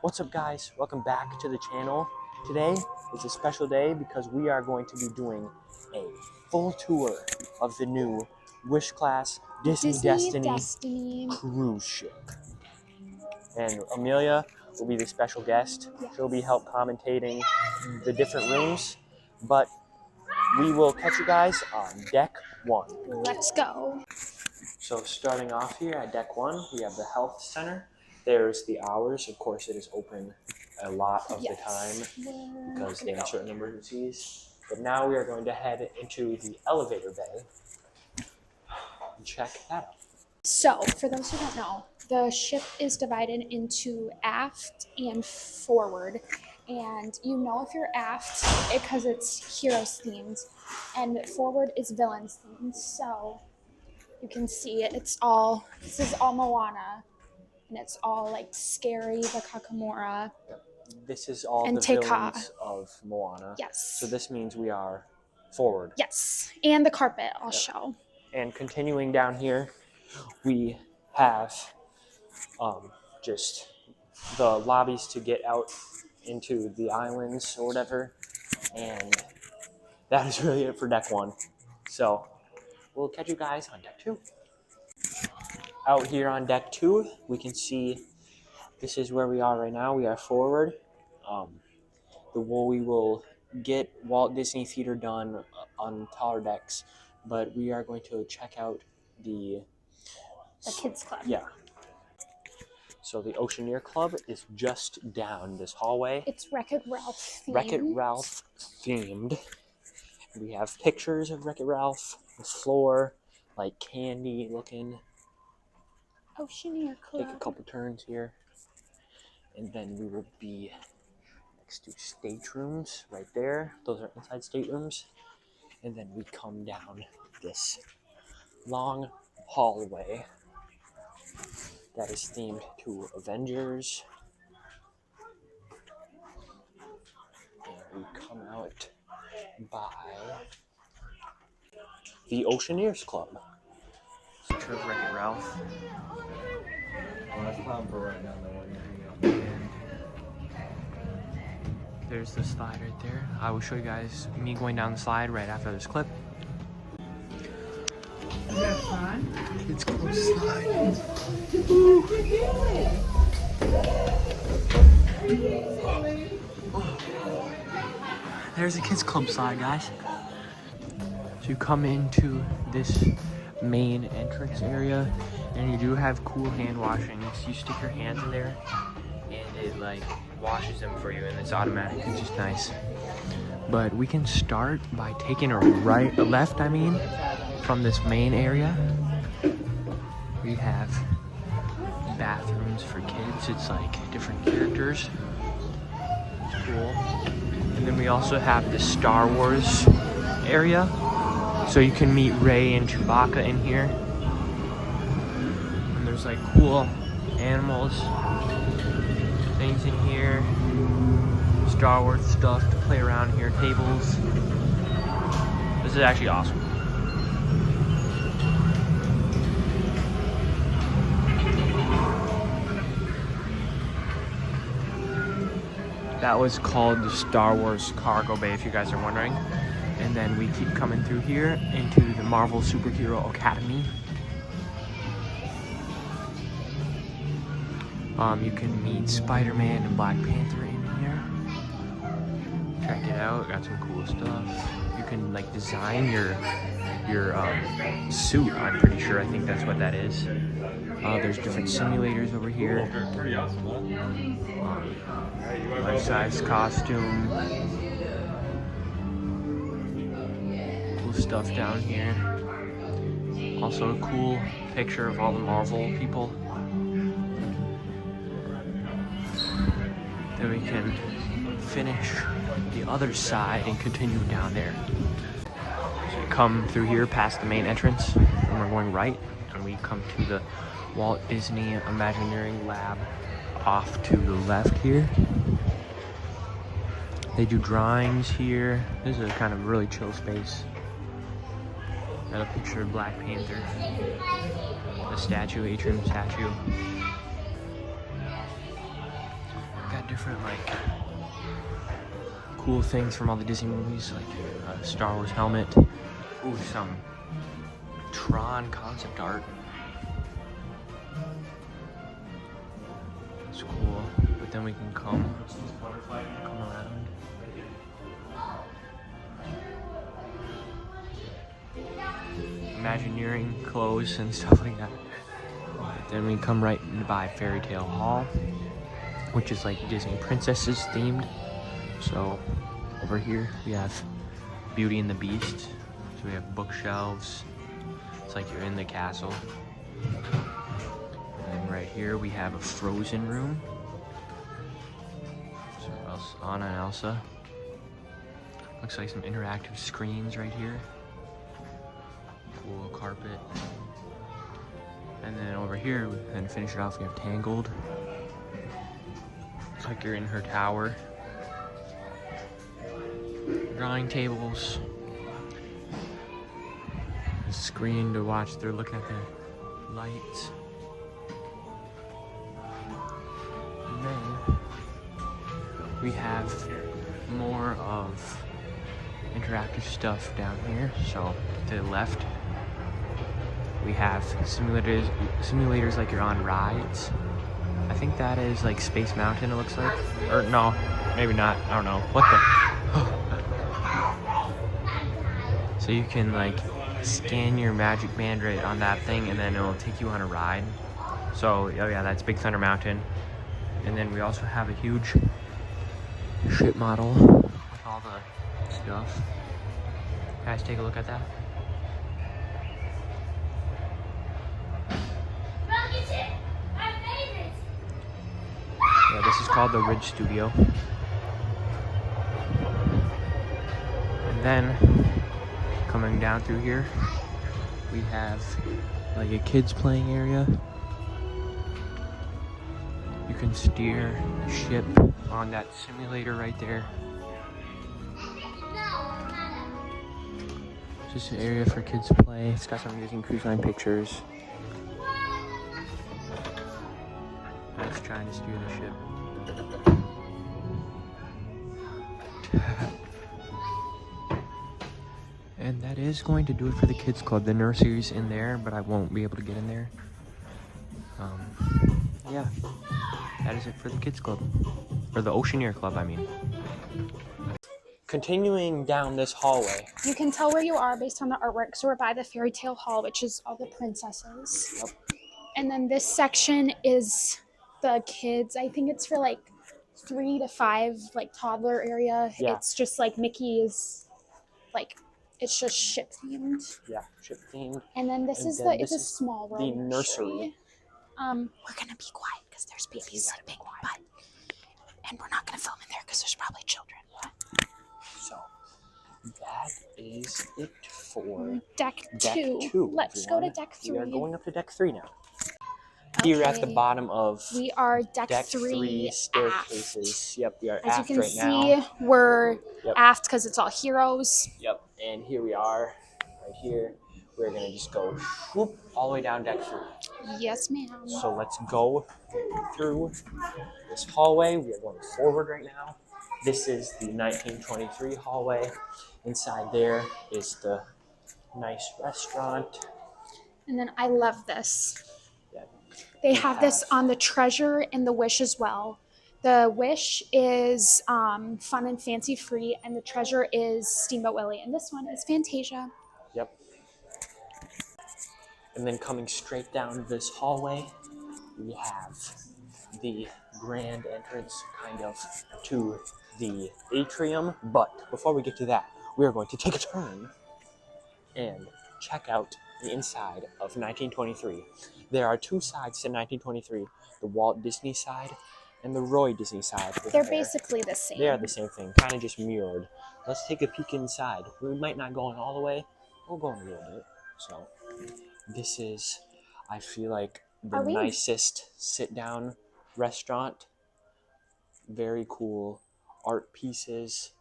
What's up, guys? Welcome back to the channel. Today is a special day because we are going to be doing a full tour of the new Wish Class Disney Destiny cruise ship. And Amelia will be the special guest. Yes. She'll be help commentating the different rooms, but we will catch you guys on deck 1. Let's go. So starting off here at deck 1, we have the health center. There's the hours. Of course, it is open a lot of the time because they have certain emergencies. But now we are going to head into the elevator bay and check that out. So, for those who don't know, the ship is divided into aft and forward. And you know if you're aft because it's heroes themed, and forward is villains themed. So, you can see this is all Moana, and it's all like scary, the Kakamora. This is all and the Te Kā. villains of Moana. Yes. So this means we are forward. Yes, and the carpet I'll show. And continuing down here, we have just the lobbies to get out into the islands or whatever. And that is really it for deck 1. So we'll catch you guys on deck 2. Out here on deck 2, we can see this is where we are right now. We are forward. We will get Walt Disney Theater done on taller decks, but we are going to check out the Kids Club. Yeah. So the Oceaneer Club is just down this hallway. It's Wreck-It Ralph themed. Wreck-It Ralph themed. We have pictures of Wreck-It Ralph. The floor, like candy looking. Oceaneer Club. Take a couple turns here. And then we will be next to staterooms right there. Those are inside staterooms. And then we come down this long hallway that is themed to Avengers. And we come out by the Oceaneers Club. Picture of Wreck-It Ralph. Well, that's time for right now, though. There's the slide right there. I will show you guys me going down the slide right after this clip. That's fun. Kids Club slide. There's a Kids Club slide, guys. So you come into this main entrance area, and you do have cool hand washing. So you stick your hands in there, and it like washes them for you, and it's automatic. It's just nice. But we can start by taking a left, from this main area. We have bathrooms for kids. It's like different characters. It's cool. And then we also have the Star Wars area. So you can meet Rey and Chewbacca in here. And there's like cool animals, things in here. Star Wars stuff to play around here, tables. This is actually awesome. That was called the Star Wars Cargo Bay, if you guys are wondering. And then we keep coming through here into the Marvel Superhero Academy. You can meet Spider-Man and Black Panther in here. Check it out, got some cool stuff. You can like design your suit, I'm pretty sure. I think that's what that is. There's different simulators over here. Pretty awesome, huh? Life-size costume. Cool stuff down here. Also a cool picture of all the Marvel people. Then we can finish the other side and continue down there. So we come through here past the main entrance, and we're going right, and we come to the Walt Disney Imagineering Lab off to the left here. They do drawings here. This is a kind of really chill space. Got a picture of Black Panther, the statue, Atrium statue. different like cool things from all the Disney movies, like a Star Wars helmet. Ooh, some Tron concept art. It's cool. But then we can come around. Imagineering clothes and stuff like that. Then we come right by Fairy Tale Hall, which is like Disney princesses themed. So over here we have Beauty and the Beast. So we have bookshelves. It's like you're in the castle. And right here we have a Frozen room. So Anna and Elsa. Looks like some interactive screens right here. Cool carpet. And then over here, and to finish it off, we have Tangled. It's like you're in her tower. Drawing tables. A screen to watch. They're looking at the lights. And then we have more of interactive stuff down here. So to the left, we have simulators like you're on rides. I think that is like Space Mountain, it looks like. Or no, maybe not. I don't know. What the? So you can like scan your Magic Band right on that thing, and then it'll take you on a ride. So, oh yeah, that's Big Thunder Mountain. And then we also have a huge ship model with all the stuff. Guys, take a look at that. Yeah, this is called the Ridge Studio. And then, coming down through here, we have like a kids playing area. You can steer the ship on that simulator right there. Just an area for kids to play. It's got some amazing cruise line pictures. That's trying to steer the ship. And that is going to do it for the kids club. The nursery's in there, but I won't be able to get in there. Yeah, that is it for the kids club, or the Oceaneer Club, I mean. Continuing down this hallway. You can tell where you are based on the artwork. So we're by the Fairy Tale Hall, which is all the princesses. Yep. And then this section is the kids. I think it's for like 3 to 5, like toddler area. Yeah. It's just like Mickey's, like it's just ship themed. Yeah, ship themed. And then this And is then it's this a is small world the nursery. We're gonna be quiet because there's babies sleeping, but and we're not gonna film in there because there's probably children. So that is it for Deck deck 2. 2. Let's go to deck 3. We are going up to deck 3 now. Here at the Okay. bottom of We are deck 3 3 staircases. aft. Yep, we are As aft you can right see, now. we're Yep. aft because it's all heroes. Yep, and here we are, right here. We're gonna just go whoop all the way down deck 3. Yes, ma'am. So let's go through this hallway. We are going forward right now. This is the 1923 hallway. Inside there is the nice restaurant. And then I love this. Yeah. They have this on the Treasure and the Wish as well. The Wish is fun and fancy free, and the Treasure is Steamboat Willie. And this one is Fantasia. Yep. And then coming straight down this hallway, we have the grand entrance kind of to the atrium. But before we get to that, we are going to take a turn and check out the inside of 1923. There are 2 sides to 1923, the Walt Disney side and the Roy Disney side. They're basically the same. They are the same thing, kind of just mirrored. Let's take a peek inside. We might not go in all the way, we'll go in a little bit. So this is, I feel like, the nicest sit-down restaurant. Very cool art pieces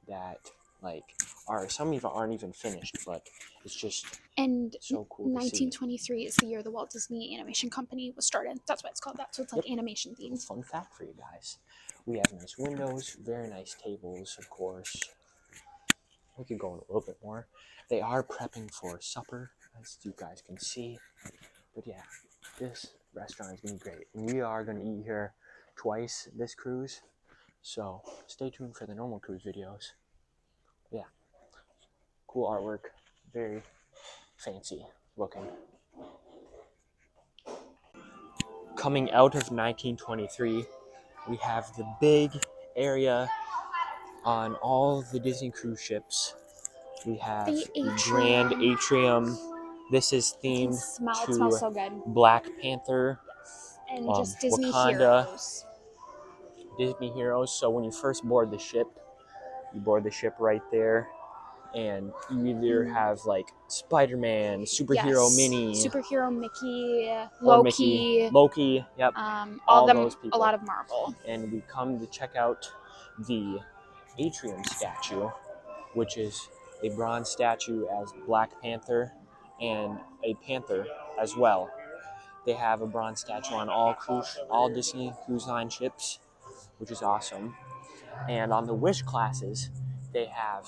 that like are some even aren't even finished, but it's just And so cool to see. 1923 is the year the Walt Disney Animation Company was started. That's why it's called that. So it's like animation themed. Fun fact for you guys. We have nice windows, very nice tables, of course. We could go in a little bit more. They are prepping for supper, as you guys can see. But yeah, this restaurant is going to be great. And we are going to eat here twice this cruise. So stay tuned for the normal cruise videos. Yeah, cool artwork, very fancy looking. Coming out of 1923, we have the big area on all the Disney cruise ships. We have the grand atrium. This is themed It smells so good. Black Panther, And just Disney Wakanda, heroes. Disney heroes. So when you first board the ship, you board the ship right there, and you either have like Spider-Man, superhero Minnie, superhero Mickey, or Loki, Loki, yep, all them, those people. a lot of Marvel. And we come to check out the atrium statue, which is a bronze statue as Black Panther and a panther as well. They have a bronze statue on all Disney Cruise Line ships, which is awesome. And on the Wish classes, they have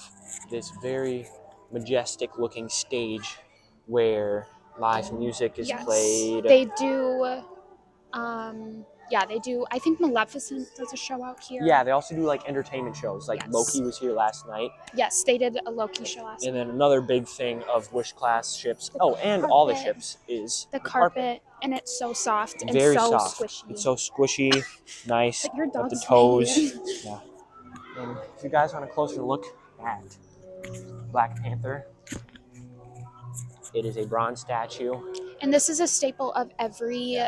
this very majestic looking stage where live music is played. They do, they do. I think Maleficent does a show out here. Yeah, they also do like entertainment shows. Like Loki was here last night. Yes, they did a Loki show last night. And then another big thing of Wish class ships. And all the ships is the carpet. And it's so soft and very so soft. squishy. It's so squishy, nice But your at the dog's toes. hanging. Yeah. And if you guys want a closer look at Black Panther, it is a bronze statue. And this is a staple of every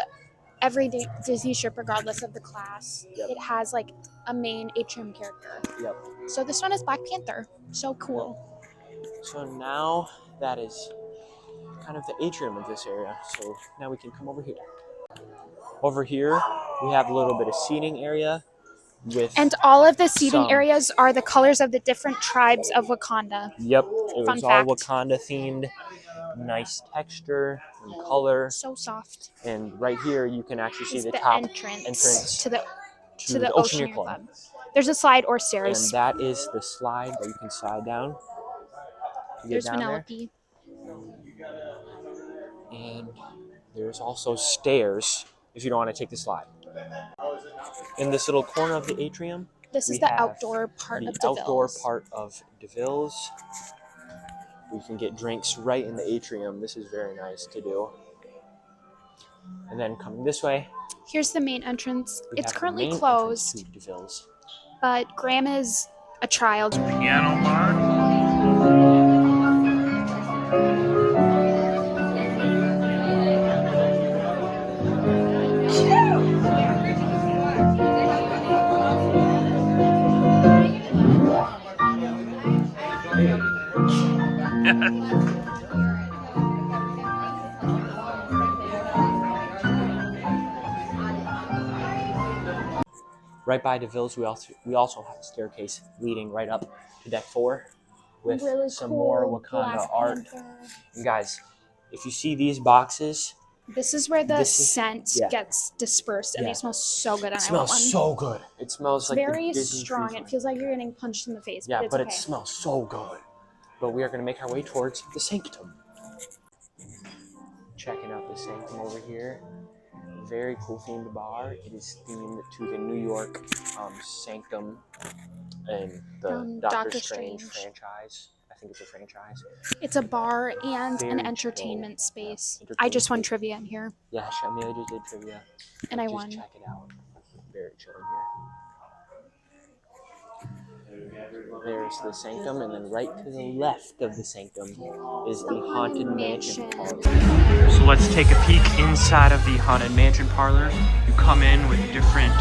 Disney ship, regardless of the class. Yep. It has like a main atrium character. Yep. So this one is Black Panther. So cool. Yep. So now that is kind of the atrium of this area. So now we can come over here. Over here, we have a little bit of seating area. And all of the seating areas are the colors of the different tribes of Wakanda. Yep, it was fact. all Wakanda themed. Nice texture and color. So soft. And right here, you can actually see the the top entrance to the Oceaneer Club. There's a slide or stairs. And that is the slide that you can slide down. There's Vanellope. And there's also stairs if you don't want to take the slide. In this little corner of the atrium, this is the outdoor part of DeVille's. Outdoor part of DeVille's. We can get drinks right in the atrium. This is very nice to do. And then coming this way, here's the main entrance. It's currently main closed, to DeVille's. but Graham is a child. Piano bar. Right by DeVille's, we also have a staircase leading right up to deck 4 with really some cool more Wakanda Black art. Panther. And guys, if you see these boxes, this is where the scent gets dispersed, and they smell so good. And it smells so good. It smells like very strong. It feels like you're getting punched in the face. Yeah, but okay. it smells so good. But we are going to make our way towards the sanctum. Checking out the sanctum over here. Very cool themed bar. It is themed to the New York Sanctum and the Doctor Strange franchise. I think it's a franchise. It's a bar and Very an entertainment space. Yeah, I just won trivia in here. Yeah, Amelia just did trivia. And I just won. Check it out. Very chill here. There's the sanctum, and then right to the left of the sanctum is the Haunted Mansion parlor. So let's take a peek inside of the Haunted Mansion parlor. You come in with different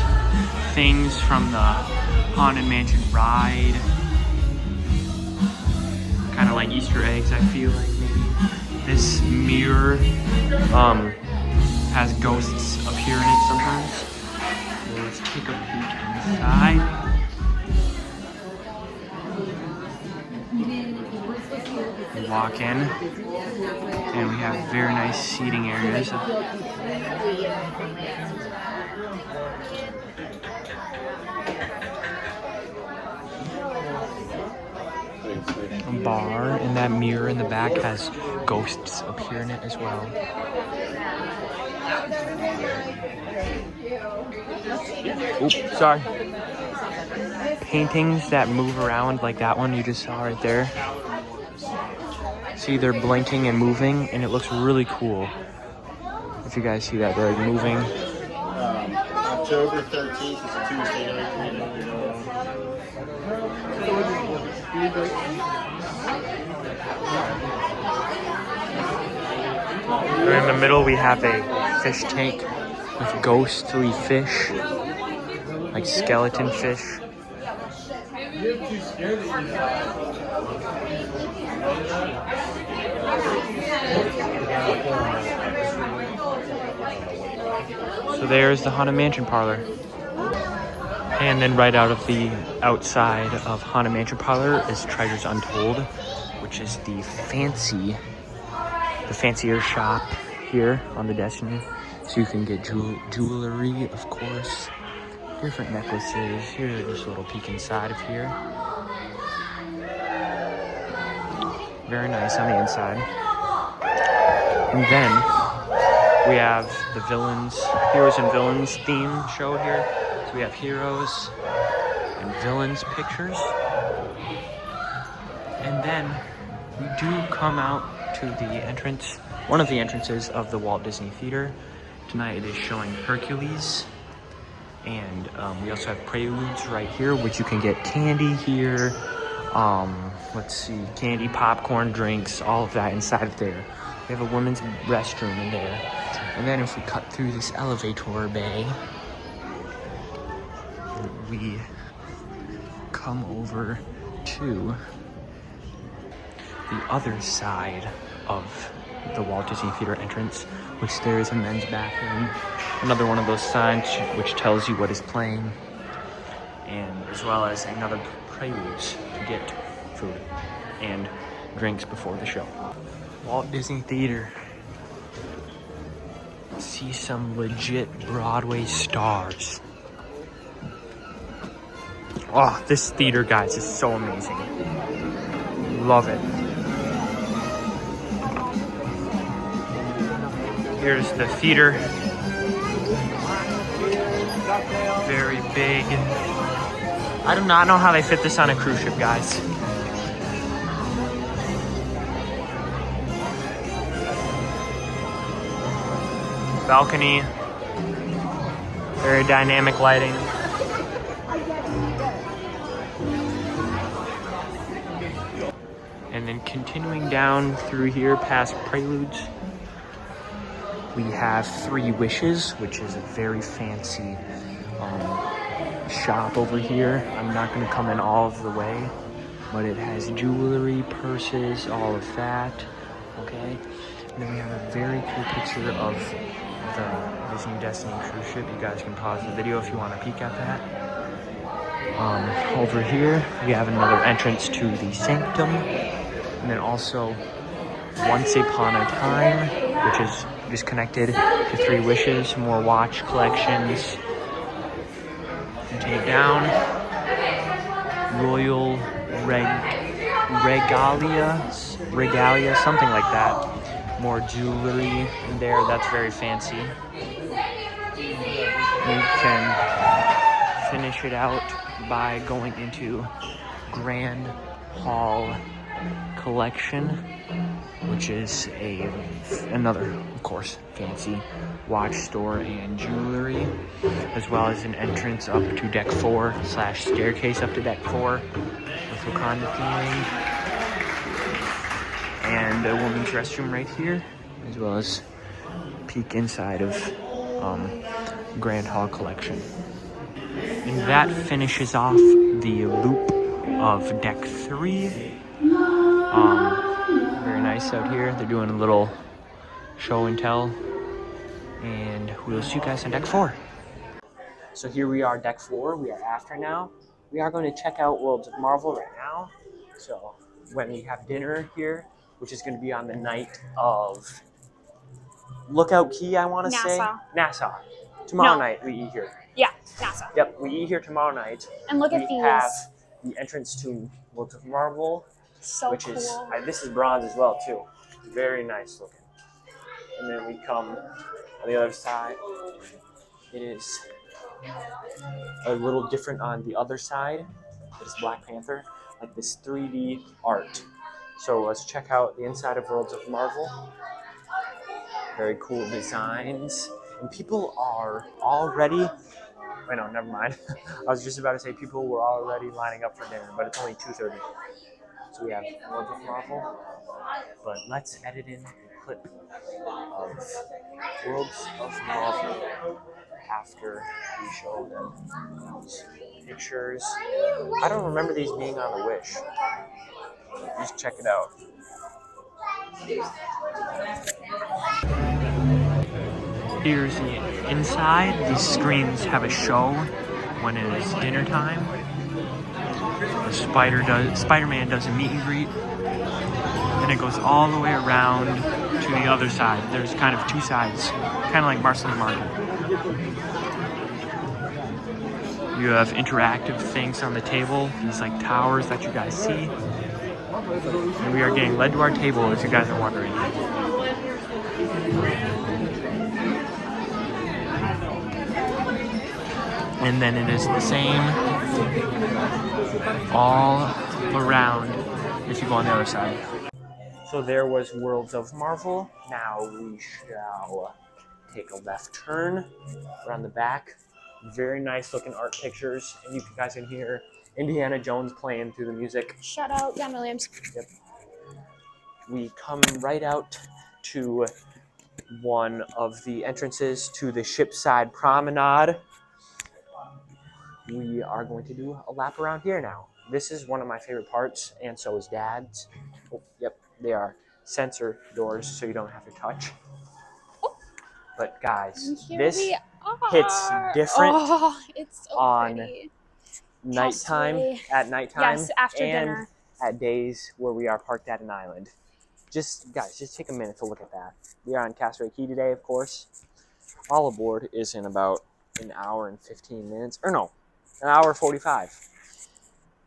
things from the Haunted Mansion ride. Kind of like Easter eggs, I feel like maybe. This mirror has ghosts appear in it sometimes. So let's take a peek inside. walk in, and we have very nice seating areas. A bar, and that mirror in the back has ghosts appear in it as well. Oops, sorry. Paintings that move around like that one you just saw right there. See, they're blinking and moving, and it looks really cool. If you guys see that, they're like moving. October 13th is a Tuesday night. In the middle, we have a fish tank with ghostly fish, like skeleton fish. So there's the Haunted Mansion parlor. And then right out of the outside of Haunted Mansion parlor is Treasures Untold, which is the fancier shop here on the Destiny. So you can get jewelry, of course, different necklaces. Here's just a little peek inside of here. Very nice on the inside. And then we have the Heroes and Villains theme show here. So we have heroes and villains pictures. And then we do come out to the entrance, one of the entrances of the Walt Disney Theater. Tonight it is showing Hercules. And we also have Preludes right here, which you can get candy here. Let's see, candy, popcorn, drinks, all of that inside of there. We have a women's restroom in there. And then if we cut through this elevator bay, we come over to the other side of the Walt Disney Theater entrance, which there is a men's bathroom. Another one of those signs which tells you what is playing, and as well as another Preludes to get food and drinks before the show. Walt Disney Theater. See some legit Broadway stars. Oh, this theater, guys, is so amazing. Love it. Here's the theater. Very big. I do not know how they fit this on a cruise ship, guys. Balcony. Very dynamic lighting. And then continuing down through here past Preludes, we have Three Wishes, which is a very fancy shop over here. I'm not going to come in all of the way, but it has jewelry, purses, all of that. Okay. And then we have a very cool picture of the Disney Destiny cruise ship. You guys can pause the video if you want to peek at that. Over here, we have another entrance to the Sanctum. And then also Once Upon a Time, which is just connected to Three Wishes. More watch collections. Continue down. Royal Regalia, something like that. More jewelry in there. That's very fancy. You can finish it out by going into Grand Hall Collection, which is another, of course, fancy watch store and jewelry, as well as an entrance up to deck 4 / staircase up to deck 4 with Wakanda theming, and a women's restroom right here, as well as peek inside of Grand Hall Collection. And that finishes off the loop of deck 3. Very nice out here. They're doing a little show and tell, and we'll see you guys on deck 4. So here we are, deck 4. We are after now. We are going to check out Worlds of Marvel right now. So when we have dinner here, which is going to be on the night of Lookout Key, I want to say. Nassau. Tomorrow night we eat here. Yeah, Nassau. Yep, we eat here tomorrow night. And look at We these. have the entrance to Worlds of Marvel, So which cool. is, this is bronze as well too. Very nice looking. And then we come on the other side. It is a little different on the other side. It's Black Panther, like this 3D art. So let's check out the inside of Worlds of Marvel. Very cool designs. And people are already, wait, no, never mind. I was just about to say people were already lining up for dinner, but it's only 2:30. So we have Worlds of Marvel. But let's edit in a clip of Worlds of Marvel after we show them these pictures. I don't remember these being on the Wish. Just check it out. Here's the inside. These screens have a show when it is dinner time. Spider-Man does a meet and greet. And it goes all the way around to the other side. There's kind of two sides, kind of like Barcelona Market. You have interactive things on the table, these like towers that you guys see. And we are getting led to our table, as you guys are wondering. And then it is the same all around if you go on the other side. So there was Worlds of Marvel. Now we shall take a left turn around the back. Very nice looking art pictures. And you guys can hear Indiana Jones playing through the music. Shout out John Williams. Yep. We come right out to one of the entrances to the Shipside Promenade. We are going to do a lap around here now. This is one of my favorite parts, and so is Dad's. Oh, yep, they are sensor doors, so you don't have to touch. Oh. But guys, And here this we are. hits different Oh, it's so on pretty. nighttime, Castaway. at nighttime, Yes, after and dinner. at days where we are parked at an island. Guys, just take a minute to look at that. We are on Castaway Key today, of course. All aboard is in about an hour and 15 minutes, or no, an hour 45.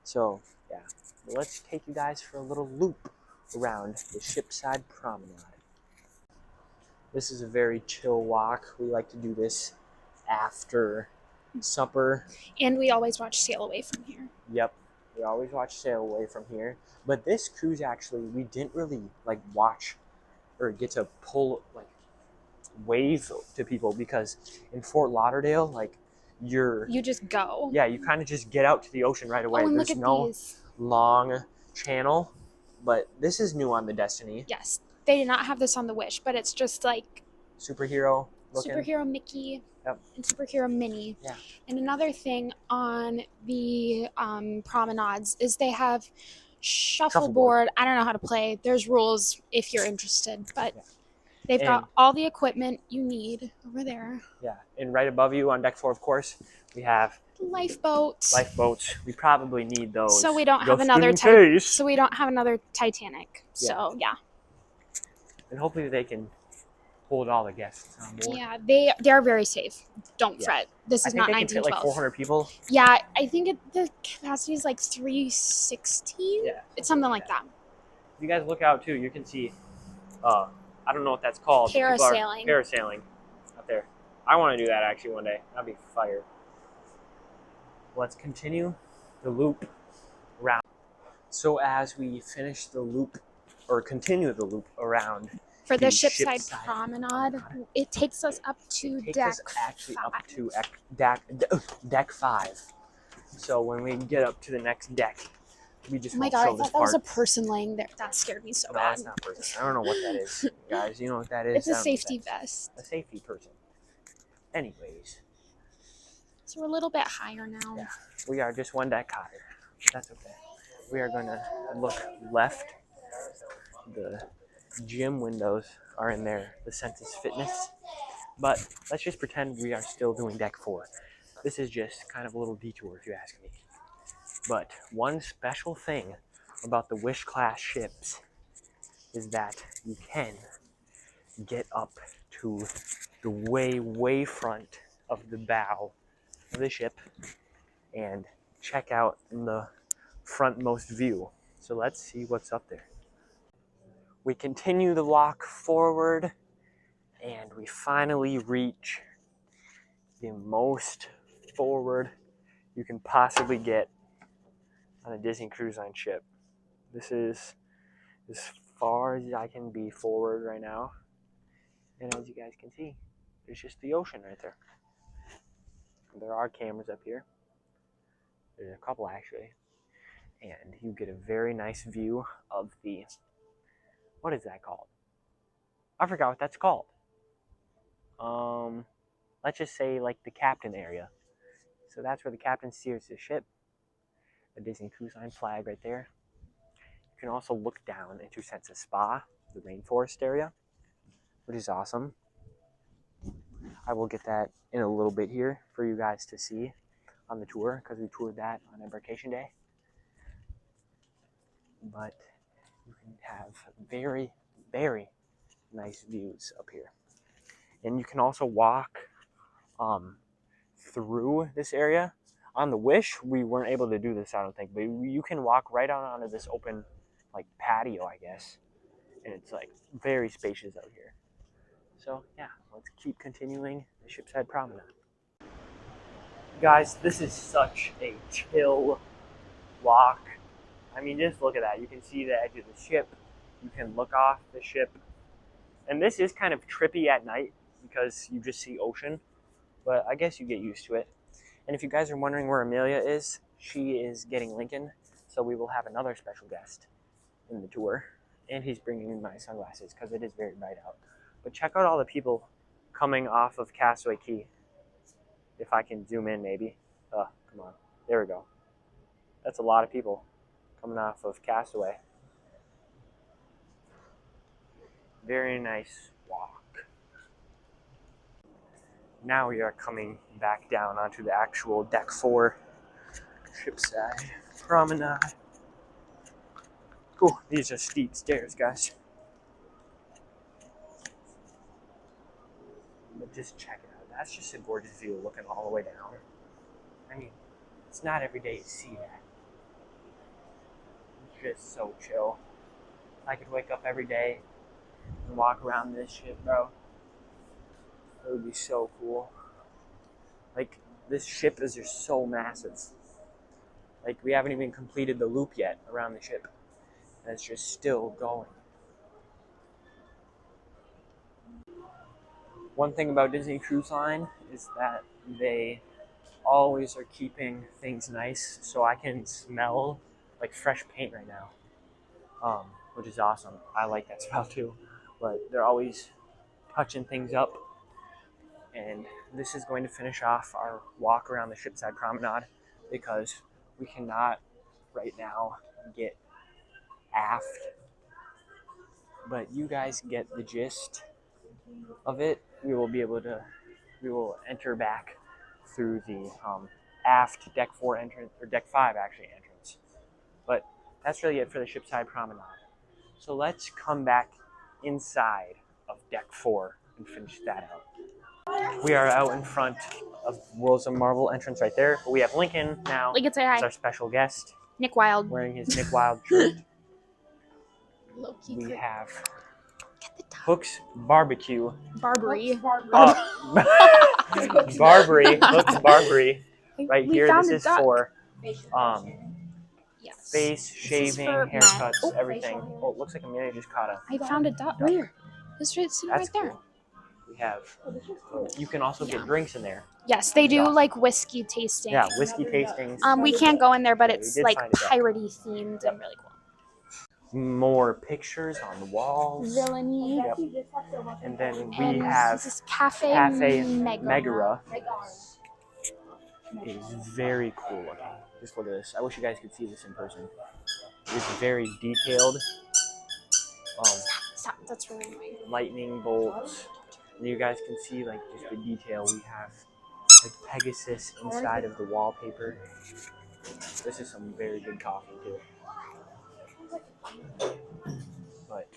So, yeah, let's take you guys for a little loop around the Shipside Promenade. This is a very chill walk. We like to do this after supper. And we always watch Sail Away from here. Yep, we always watch Sail Away from here. But this cruise, actually, we didn't really like watch or get to pull like wave to people, because in Fort Lauderdale, like You just go. yeah, you kind of just get out to the ocean right away. Oh, and There's look at no these. long channel, but this is new on the Destiny. Yes, they did not have this on the Wish, but it's just like Superhero looking. Superhero Mickey Yep. and Superhero Minnie. Yeah. And another thing on the promenades is they have shuffleboard. I don't know how to play. There's rules if you're interested, but Yeah. they've And- got all the equipment you need over there. Yeah, and right above you on deck 4, of course, we have Lifeboats. lifeboats. We probably need those. So we don't have just another in case. So we don't have another Titanic. So yeah. And hopefully they can hold all the guests on board. Yeah, they are very safe. Don't Yeah. fret. This I is think not they can fit like 1912. 400 people. Yeah, I think the capacity is like 316. Yeah. It's something like that. If you guys look out too, you can see, I don't know what that's called. but people are Parasailing. Parasailing out there. I want to do that actually one day. That'd be fire. Let's continue the loop around. So as we finish the loop, or continue the loop around, For the The Shipside Shipside Promenade, it takes us up to it takes deck us actually 5. up to deck 5. So when we get up to the next deck, we just Oh my won't god, I show this thought that was a part. person laying there. That scared me so No, bad. that's not person. I don't know what that is, guys. You know what that is? It's I a don't know what safety that vest. is. A safety person. Anyways, So we're a little bit higher now. Yeah. we are just one deck higher. That's okay. We are going to look left. The gym windows are in there. The Senses Fitness. But let's just pretend we are still doing deck 4. This is just kind of a little detour, if you ask me. But one special thing about the Wish class ships is that you can get up to the way front of the bow of the ship and check out the frontmost view. So let's see what's up there. We continue the walk forward and we finally reach the most forward you can possibly get on a Disney Cruise Line ship. This is as far as I can be forward right now. And as you guys can see, there's just the ocean right there. There are cameras up here. There's a couple actually. And you get a very nice view of the, what is that called? I forgot what that's called. Let's just say like the captain area. So that's where the captain steers the ship. A Disney Cruise Line flag right there. You can also look down into Sensa Spa, the rainforest area, which is awesome. I will get that in a little bit here for you guys to see on the tour because we toured that on Embarkation Day. But you can have very, very nice views up here. And you can also walk through this area. On the Wish, we weren't able to do this, I don't think, but you can walk right on onto this open like patio, I guess. And it's like very spacious out here. So yeah, let's keep continuing the Ship's Head Promenade. Guys, this is such a chill walk. I mean, just look at that. You can see the edge of the ship. You can look off the ship. And this is kind of trippy at night because you just see ocean, but I guess you get used to it. And if you guys are wondering where Amelia is, she is getting Lincoln, so we will have another special guest in the tour. And he's bringing me my sunglasses because it is very bright out. But check out all the people coming off of Castaway Cay. If I can zoom in, maybe. Come on. There we go. That's a lot of people coming off of Castaway. Very nice walk. Now we are coming back down onto the actual Deck 4 Shipside Promenade. Cool. These are steep stairs, guys. But just check it out. That's just a gorgeous view looking all the way down. I mean, it's not every day you see that. It's just so chill. I could wake up every day and walk around this ship, bro. It would be so cool. Like, this ship is just so massive. Like, we haven't even completed the loop yet around the ship. And it's just still going. One thing about Disney Cruise Line is that they always are keeping things nice. So I can smell like fresh paint right now. Which is awesome. I like that smell too. But they're always touching things up. And this is going to finish off our walk around the Shipside Promenade because we cannot right now get aft. But you guys get the gist of it. We will enter back through the aft Deck 4 entrance, or Deck 5 actually entrance. But that's really it for the Shipside Promenade. So let's come back inside of Deck 4 and finish that out. We are out in front of Worlds of Marvel entrance right there. But we have Lincoln now Lincoln, say hi. as our special guest, Nick Wilde. wearing his Nick Wilde shirt. Low-key We creep. have Get the dog. Hook's Barbecue. Barbary. Barbary. Hook's Barbary. Right We here. found This a is duck. for Yes. face, This is shaving, for men. haircuts, Oh. everything. Oh, it looks like Amelia just caught a. I found a duck. Where? It's right, sitting That's right there. cool. We have. You can also get drinks in there. Yes, they do Awesome. like whiskey tasting. Yeah, whiskey tastings. We can't go in there, but Yeah, we it's did like find a duck. piratey themed and really cool. More pictures on the walls. Villainy. Yep. And then we And have this is Cafe Megara. It is very cool looking. Just look at this. I wish you guys could see this in person. It's very detailed. Stop, that's really annoying. Lightning bolts. And you guys can see like just the detail. We have like Pegasus inside of the wallpaper. This is some very good coffee too. But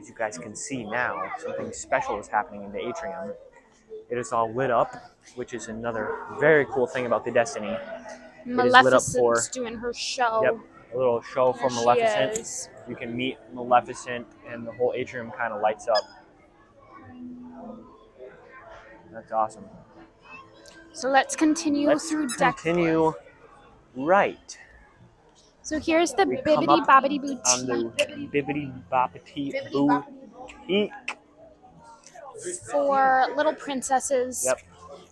as you guys can see now, something special is happening in the atrium. It is all lit up, which is another very cool thing about the Destiny. It is lit up Maleficent's for, doing her show. yep, a little show for There she Maleficent. is. You can meet Maleficent, and the whole atrium kind of lights up. That's awesome. So let's continue Let's through deck 4. continue right So here's the We come Bibbidi up Bobbidi on the Boutique Bibbidi Bobbidi Boutique. for little princesses. Yep.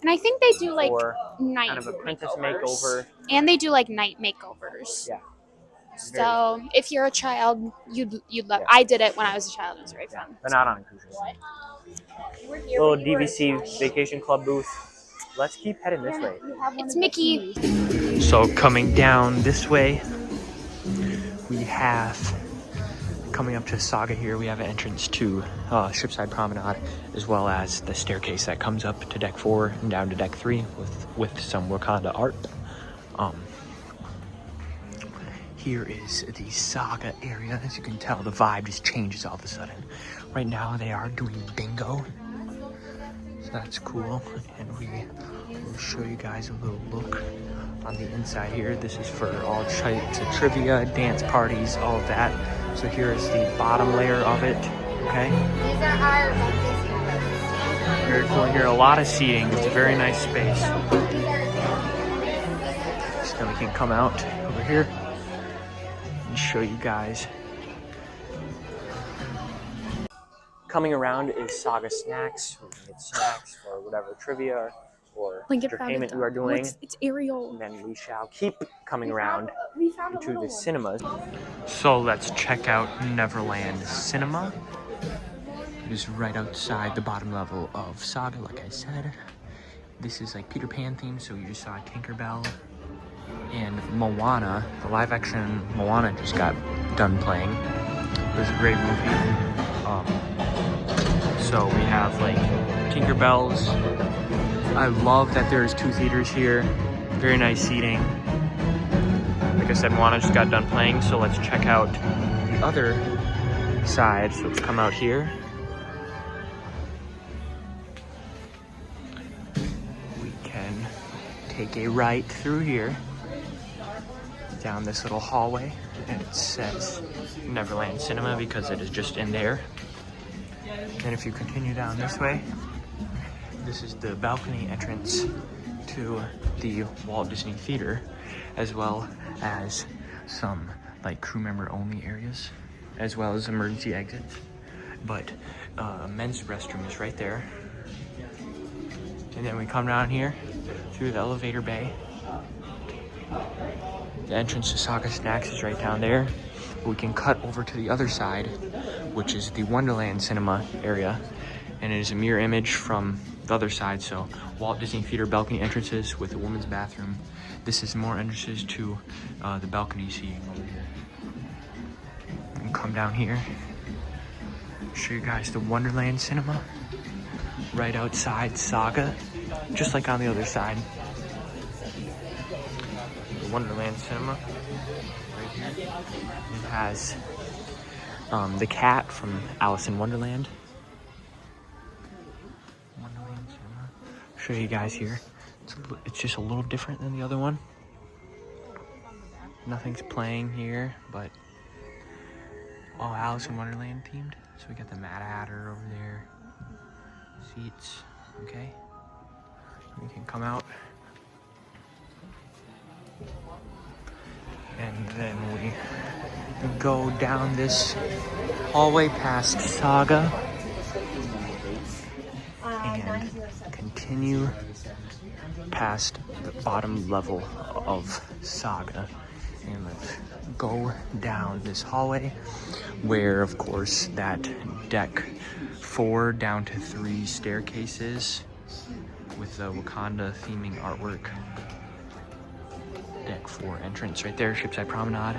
And I think they do like For night kind of a princess makeovers. makeover. And they do like night makeovers. Yeah. So if you're a child, you'd love. Yeah. I did it when I was a child. It was very Yeah, fun. they're not on cruises. Little DVC Vacation Club booth. Let's keep heading this way. It's Mickey. So coming down this way, we have, coming up to Saga here, we have an entrance to Shipside Promenade, as well as the staircase that comes up to deck 4 and down to deck 3 with some Wakanda art. Here is the Saga area. As you can tell, the vibe just changes all of a sudden. Right now they are doing bingo, so that's cool. And we will show you guys a little look on the inside here. This is for all types of trivia, dance parties, all of that. So here is the bottom layer of it, okay? These are our Very cool here, a lot of seating. It's a very nice space. So then we can come out over here and show you guys. Coming around is Saga Snacks. We can get snacks for whatever trivia or entertainment you are doing. It's Ariel. And then we shall keep coming around into the cinemas. So let's check out Neverland Cinema. It is right outside the bottom level of Saga, like I said. This is like Peter Pan themed, so you just saw Tinkerbell. And Moana, the live action Moana just got done playing. It was a great movie. So we have like Tinkerbell's. I love that there's 2 theaters here. Very nice seating. Like I said, Moana just got done playing, so let's check out the other side. So let's come out here. We can take a right through here, down this little hallway, and it says Neverland Cinema because it is just in there. And if you continue down this way, this is the balcony entrance to the Walt Disney Theater, as well as some like crew member only areas, as well as emergency exits. But men's restroom is right there. And then we come down here through the elevator bay. The entrance to Saga Snacks is right down there. We can cut over to the other side, which is the Wonderland Cinema area, and it is a mirror image from the other side. So Walt Disney Theater balcony entrances with a women's bathroom. This is more entrances to the balcony seating over here. And come down here, show you guys the Wonderland Cinema right outside Saga, just like on the other side. The Wonderland Cinema right here. It has the cat from Alice in Wonderland. Wonderland Cinema. Show you guys here. It's just a little different than the other one. Nothing's playing here, but all Alice in Wonderland themed. So we got the Mad Hatter over there. Seats, okay. We can come out. And then we go down this hallway past Saga and continue past the bottom level of Saga. And let's go down this hallway where, of course, that deck 4 down to 3 staircases with the Wakanda theming artwork. Deck 4 entrance right there, Shipside Promenade.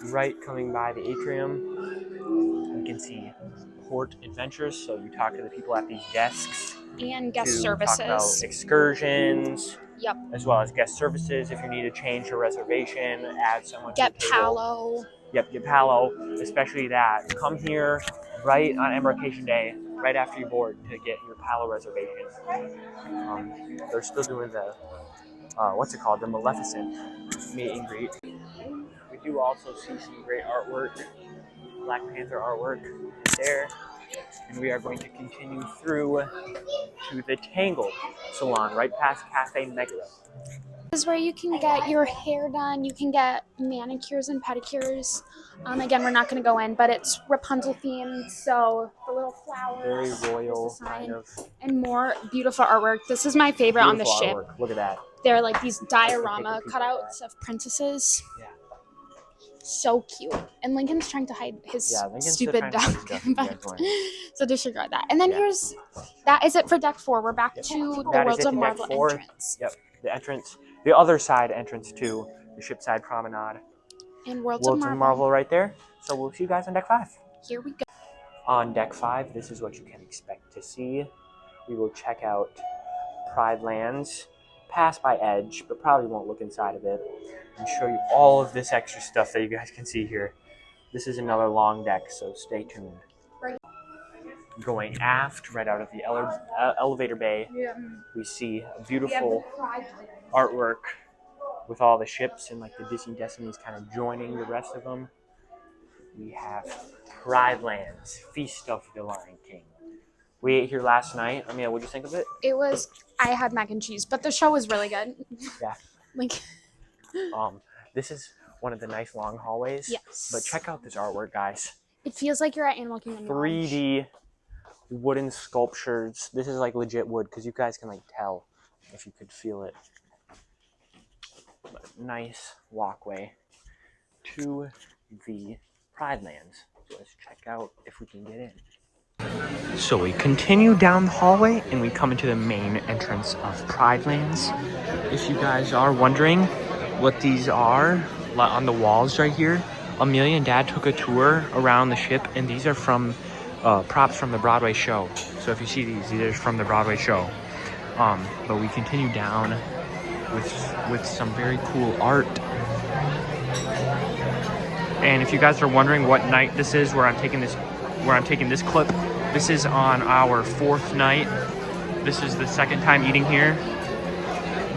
Right, coming by the atrium, you can see Port Adventures. So you talk to the people at these desks. And guest to services. Talk about excursions. Yep. As well as guest services if you need to change your reservation, add someone Get to the table. Palo. Yep, your Palo, especially that. Come here right on Embarkation Day, right after you board, to get your Palo reservation. They're still doing the, what's it called, the Maleficent meet and greet. We do also see some great artwork, Black Panther artwork there. And we are going to continue through to the Tangled Salon, right past Cafe Megara. This is where you can get your hair done. You can get manicures and pedicures. Again, we're not going to go in, but it's Rapunzel themed. So the little flowers, Very royal, there's the sign, kind of. and more beautiful artwork. This is my favorite on the ship. Artwork. Look at that. They're like these diorama cutouts of princesses. Yeah. So cute. And Lincoln's trying to hide his stupid dog. So disregard that. And then here's, that is it for deck 4. We're back to the Worlds of Marvel entrance. Yep, the entrance, the other side entrance to the shipside promenade. And Worlds of Marvel right there. So we'll see you guys on deck 5. Here we go. On deck 5, this is what you can expect to see. We will check out Pride Lands, pass by Edge, but probably won't look inside of it, and show you all of this extra stuff that you guys can see here. This is another long deck, so stay tuned. Going aft, right out of the elevator bay, we see a beautiful artwork with all the ships and like the Disney Destinies kind of joining the rest of them. We have Pride Lands, Feast of the Lion King. We ate here last night. Amelia, what'd you think of it? It was, I had mac and cheese, but the show was really good. Yeah. Like, this is one of the nice long hallways. yes. But check out this artwork, guys. It feels like you're at Animal Kingdom. 3D wooden sculptures. This is like legit wood because you guys can like tell if you could feel it. But nice walkway to the Pride Lands. So let's check out if we can get in. So we continue down the hallway and we come into the main entrance of Pride Lands. If you guys are wondering what these are on the walls right here, Amelia and Dad took a tour around the ship, and these are from props from the Broadway show. So if you see these are from the Broadway show. But we continue down with some very cool art. And if you guys are wondering what night this is, where I'm taking this clip, this is on our 4th night. This is the 2nd time eating here.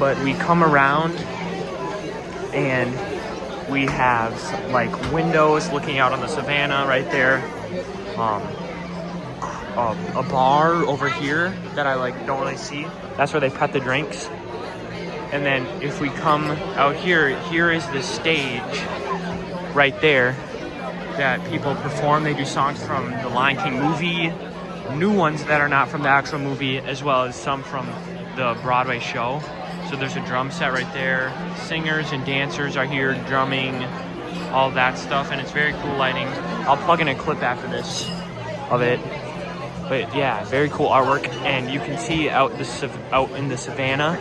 But we come around and we have like windows looking out on the savannah right there. A bar over here that I like don't really see. That's where they put the drinks. And then if we come out here, here is the stage right there that people perform. They do songs from the Lion King movie, new ones that are not from the actual movie, as well as some from the Broadway show. So there's a drum set right there. Singers and dancers are here drumming, all that stuff, and it's very cool lighting. I'll plug in a clip after this of it. But yeah, very cool artwork, and you can see out in the savannah.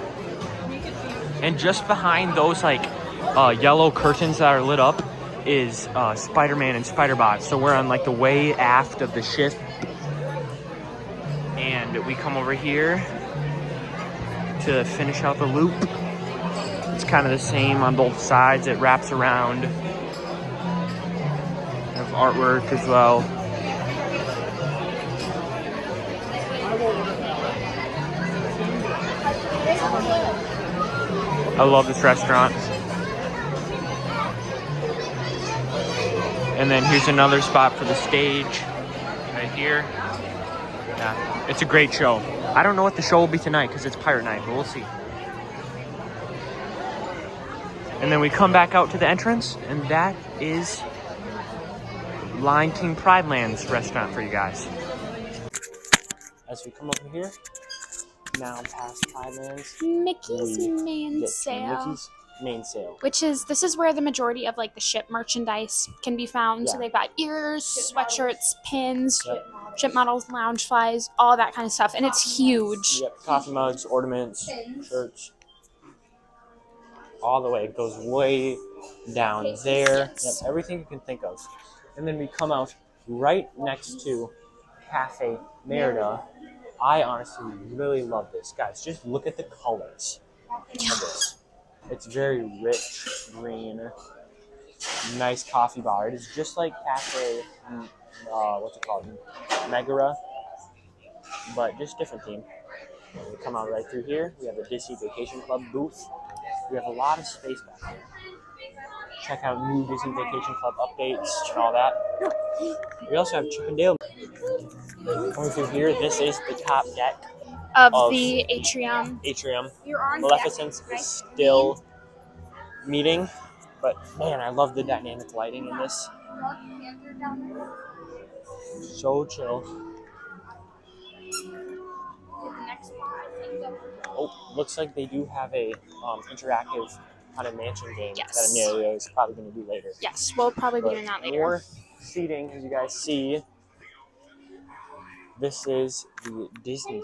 And just behind those like yellow curtains that are lit up is Spider-Man and Spider-Bot. So we're on like the way aft of the ship, and we come over here to finish out the loop. It's kind of the same on both sides. It wraps around. Have artwork as well. I love this restaurant. And then here's another spot for the stage right here. Yeah, it's a great show. I don't know what the show will be tonight because it's Pirate Night, but we'll see. And then we come back out to the entrance, and that is Lion King Pride Lands restaurant for you guys. As we come over here, now past Pride Lands, Mickey's main sale. Mickey's main sale. This is where the majority of like the ship merchandise can be found. Yeah. So they've got ears, sweatshirts, pins, ship models, Loungeflies, all that kind of stuff. And it's huge. Yep, coffee mugs, ornaments, shirts. All the way. It goes way down there. Yes. Yep, everything you can think of. And then we come out right next to Cafe Merida. I honestly really love this. Guys, just look at the colors of this. It's very rich green, nice coffee bar. It is just like Cafe, what's it called, Megara, but just different theme. We come out right through here. We have the Disney Vacation Club booth. We have a lot of space back here. Check out new Disney Vacation Club updates and all that. We also have Chip and Dale. Coming through here, this is the top deck Of of the atrium. Atrium. You're on Maleficent is still meeting, but man, I love the dynamic lighting in this. So chill. Oh, looks like they do have a interactive Haunted Mansion game Yes. that Amelia is probably going to do later. Yes, we'll probably be But doing that later. more seating, as you guys see. This is the Disney.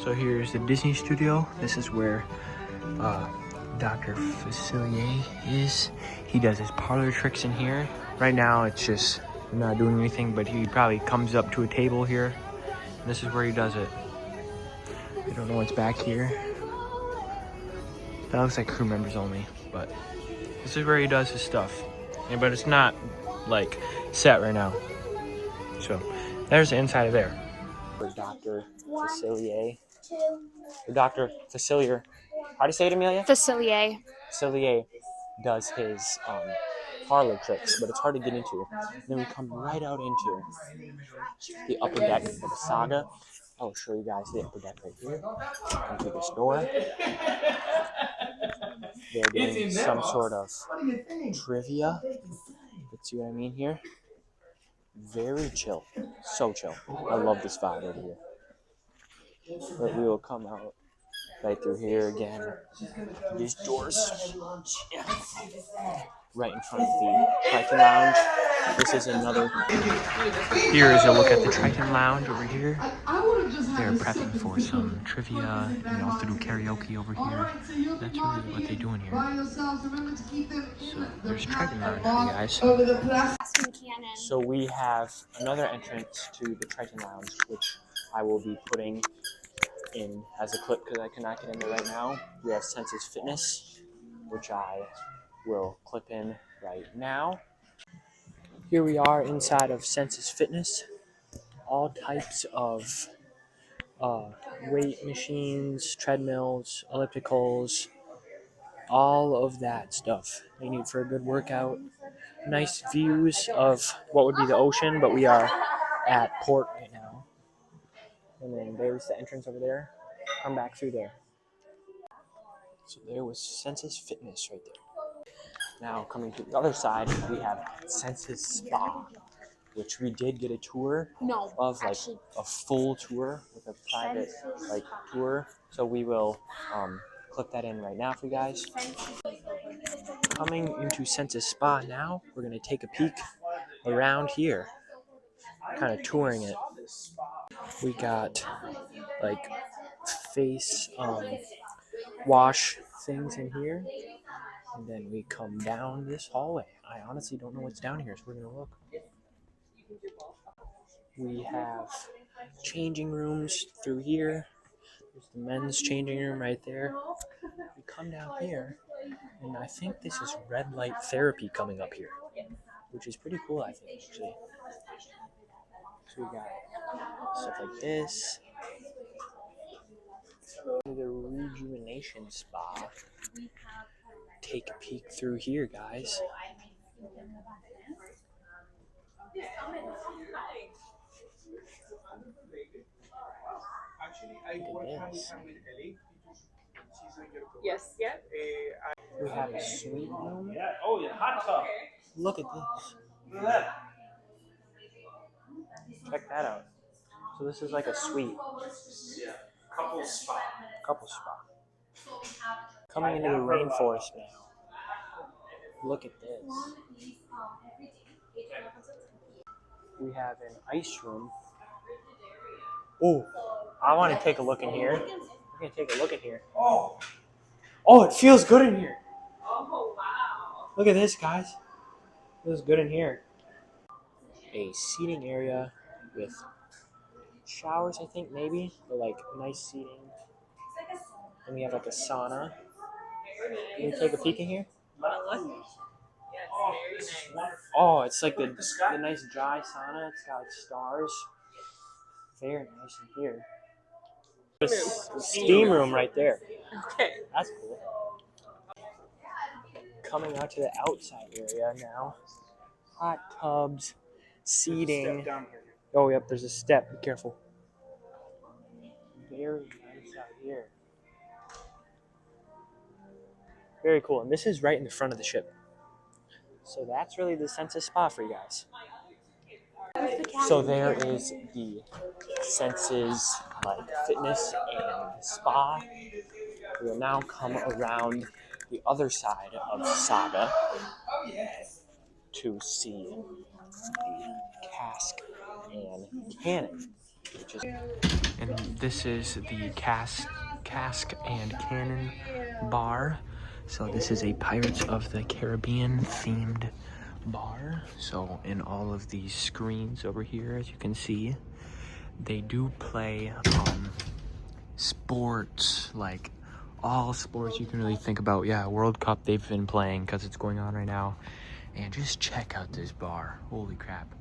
So here's the Disney Studio. This is where Dr. Facilier is. He does his parlor tricks in here. Right now, it's just not doing anything, but he probably comes up to a table here. This is where he does it. I don't know what's back here. That looks like crew members only, but this is where he does his stuff. Yeah, but it's not like set right now. So there's the inside of there. For Dr. Facilier. For Dr. Facilier. How do you say it, Amelia? Facilier. Facilier does his parlor tricks, but it's hard to get into. Then we come right out into the upper deck of the Saga. I'll show you guys the upper deck right here. Come through this door. They're doing some sort of trivia. Let's see what I mean here. Very chill. So chill. I love this vibe over here. But we will come out right through here again. These doors. Yeah. Right in front of the Triton Lounge. This is another. Here is a look at the Triton Lounge over here. They're prepping for some trivia and they also do karaoke over here. That's really what they do in here. So there's Triton Lounge for you guys. So we have another entrance to the Triton Lounge, which I will be putting in as a clip because I cannot get in there right now. We have Senses Fitness, which I will clip in right now. Here we are inside of Senses Fitness. All types of weight machines, treadmills, ellipticals, all of that stuff they need for a good workout. Nice views of what would be the ocean, but we are at port right now. And then there's the entrance over there. Come back through there. So there was Senses Fitness right there. Now coming to the other side, we have Senses Spa, which we did get a tour of, like a full tour with a private tour. So we will clip that in right now for you guys. Coming into Senses Spa now, we're gonna take a peek around here, kind of touring it. We got like face wash things in here, and then we come down this hallway. I honestly don't know what's down here, so we're gonna look. We have changing rooms through here. There's the men's changing room right there. We come down here, and I think this is red light therapy coming up here, which is pretty cool, I think, actually. So we got stuff like this. The rejuvenation spa. Take a peek through here, guys. Look at this. Yes, yeah. We have a suite room. Yeah. Oh, yeah. Hot tub. Look at this. Look at that. Check that out. So this is like a suite. Yeah. Couple spa. Couple spa. Coming into the rainforest now. Look at this. We have an ice room. Oh, I want to take a look in here. We're gonna take a look in here. Oh, it feels good in here. Oh, wow. Look at this, guys. It feels good in here. A seating area with showers, I think, maybe, but like nice seating. And we have like a sauna. Can we take a peek in here? Oh, it's like the nice dry sauna. It's got like stars. Very nice in here. Steam room right there. Okay. That's cool. Coming out to the outside area now. Hot tubs, seating. Oh, yep, there's a step. Be careful. Very nice out here. Very cool. And this is right in the front of the ship. So that's really the Senses Spa for you guys. So there is the Senses fitness and spa. We will now come around the other side of Saga to see the cask and cannon. And this is the cask and cannon bar. So this is a Pirates of the Caribbean themed bar. So in all of these screens over here, as you can see, they do play sports, like all sports you can really think about. Yeah, World Cup they've been playing because it's going on right now. And just check out this bar. Holy crap.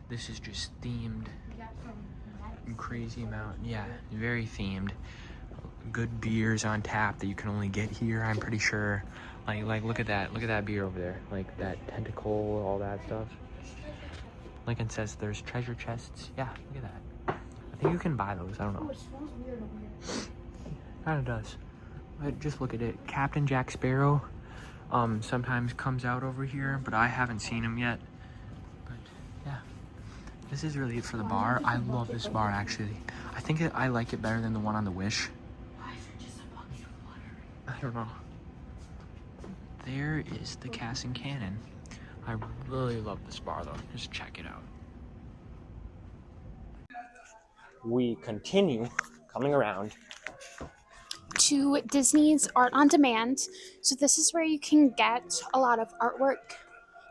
This is just themed. Crazy amount. Yeah, very themed. Good beers on tap that you can only get here, I'm pretty sure. Like look at that beer over there. Like that tentacle, all that stuff. Lincoln says there's treasure chests. Yeah, look at that. I think you can buy those. I don't know. Oh, it smells weird over here. Kind of does. But just look at it. Captain Jack Sparrow sometimes comes out over here, but I haven't seen him yet. But yeah, this is really it for the bar. I love this bar, actually. I think I like it better than the one on the Wish. Why is there just a bucket of water? I don't know. There is the Cask and Cannon. I really love this bar, though. Just check it out. We continue coming around to Disney's Art on Demand. So this is where you can get a lot of artwork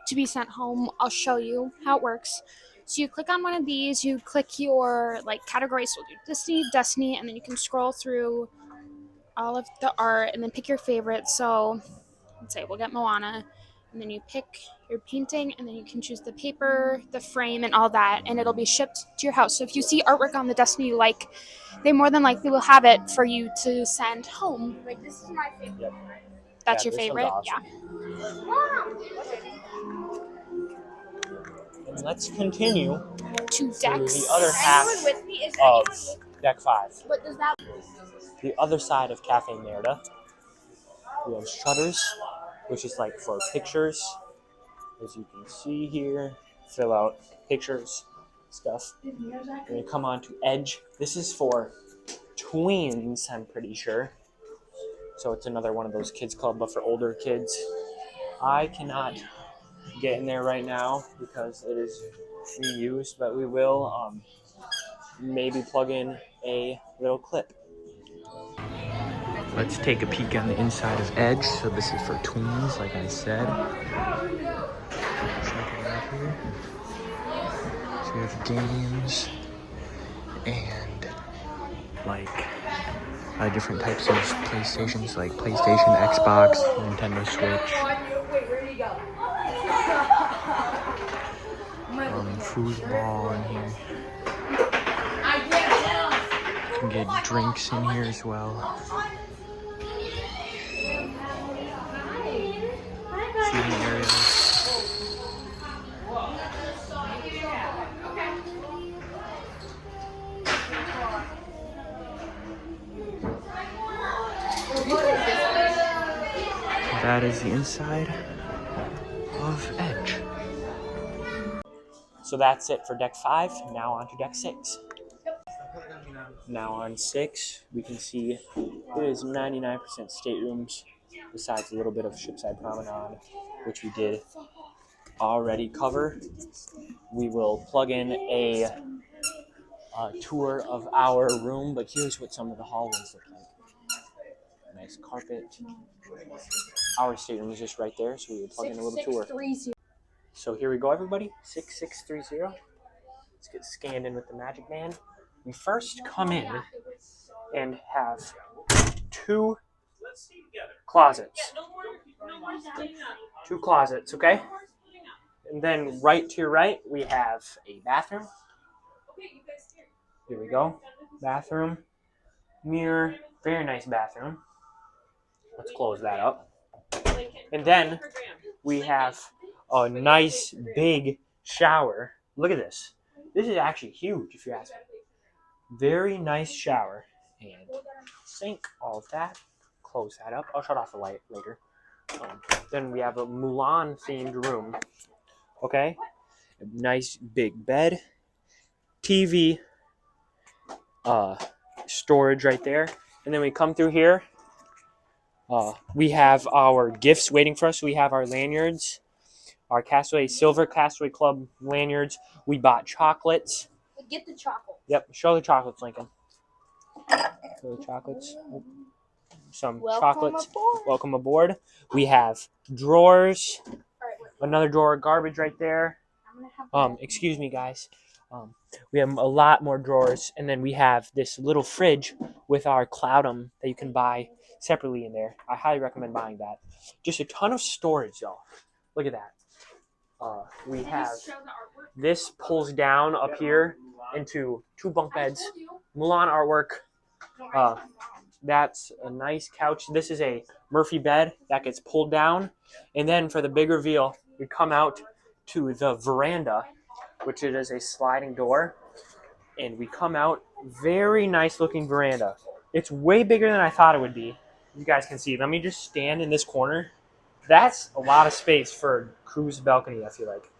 to be sent home. I'll show you how it works. So you click on one of these, you click your categories. So we'll do Disney, Destiny, and then you can scroll through all of the art and then pick your favorite. So let's say we'll get Moana, and then you pick your painting, and then you can choose the paper, the frame, and all that, and it'll be shipped to your house. So if you see artwork on the Destiny you like, they more than likely will have it for you to send home. Like, this is my favorite. Yep. That's Yeah, your this favorite? one's awesome. And let's continue To to decks. the other half of Deck 5. What does that? The other side of Cafe Merida. We have shutters, which is like for pictures. As you can see here, fill out pictures, stuff. And we come on to Edge. This is for tweens, I'm pretty sure. So it's another one of those kids club, but for older kids. I cannot get in there right now because it is reused, but we will maybe plug in a little clip. Let's take a peek on the inside of Edge. So this is for tweens, like I said. Check it out here. So we have games and different types of PlayStations, like PlayStation, Xbox, Nintendo Switch. Foosball in here. You can get drinks in here as well. Seating areas. That is the inside of Edge. So that's it for Deck 5. Now on to Deck 6. Now on 6, we can see it is 99% staterooms, besides a little bit of Shipside Promenade, which we did already cover. We will plug in a tour of our room, but here's what some of the hallways look like. A nice carpet. Our stateroom is just right there, so we will plug in a little tour. So here we go, everybody. 6630. Let's get scanned in with the Magic Band. We first come in and have 2 closets. 2 closets, okay? And then right to your right, we have a bathroom. Here we go. Bathroom. Mirror. Very nice bathroom. Let's close that up. And then we have a nice big shower. Look at this. This is actually huge, if you ask me. Very nice shower. And sink, all of that. Close that up. I'll shut off the light later. Then we have a Mulan themed room. Okay? A nice big bed. TV. Storage right there. And then we come through here. We have our gifts waiting for us. We have our lanyards. Our Silver Castaway Club lanyards. We bought chocolates. Get the chocolate. Yep, show the chocolates, Lincoln. Show the chocolates. Some chocolates. Welcome aboard. We have drawers. Another drawer of garbage right there. Excuse me, guys. We have a lot more drawers. And then we have this little fridge with our Cloudum that you can buy separately in there. I highly recommend buying that. Just a ton of storage, y'all. Look at that. We have this pulls down up here into 2 bunk beds. Mulan artwork. That's a nice couch. This is a Murphy bed that gets pulled down. And then for the big reveal, we come out to the veranda, which is a sliding door. And we come out, very nice looking veranda. It's way bigger than I thought it would be. You guys can see. Let me just stand in this corner. That's a lot of space for a cruise balcony, I feel like.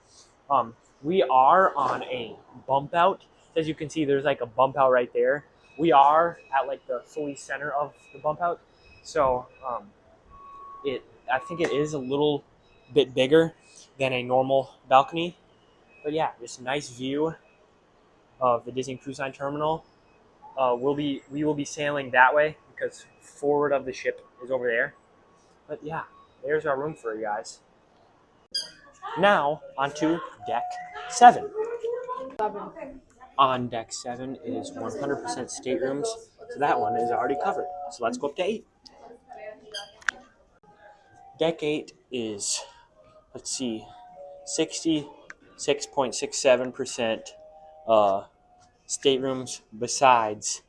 We are on a bump out. As you can see, there's like a bump out right there. We are at like the fully center of the bump out. So I think it is a little bit bigger than a normal balcony. But yeah, just a nice view of the Disney Cruise Line terminal. We will be sailing that way because forward of the ship is over there. But yeah, there's our room for you guys. Now, onto Deck 7. On Deck 7 is 100% staterooms, so that one is already covered. So let's go up to 8. Deck 8 is, let's see, 66.67% staterooms besides,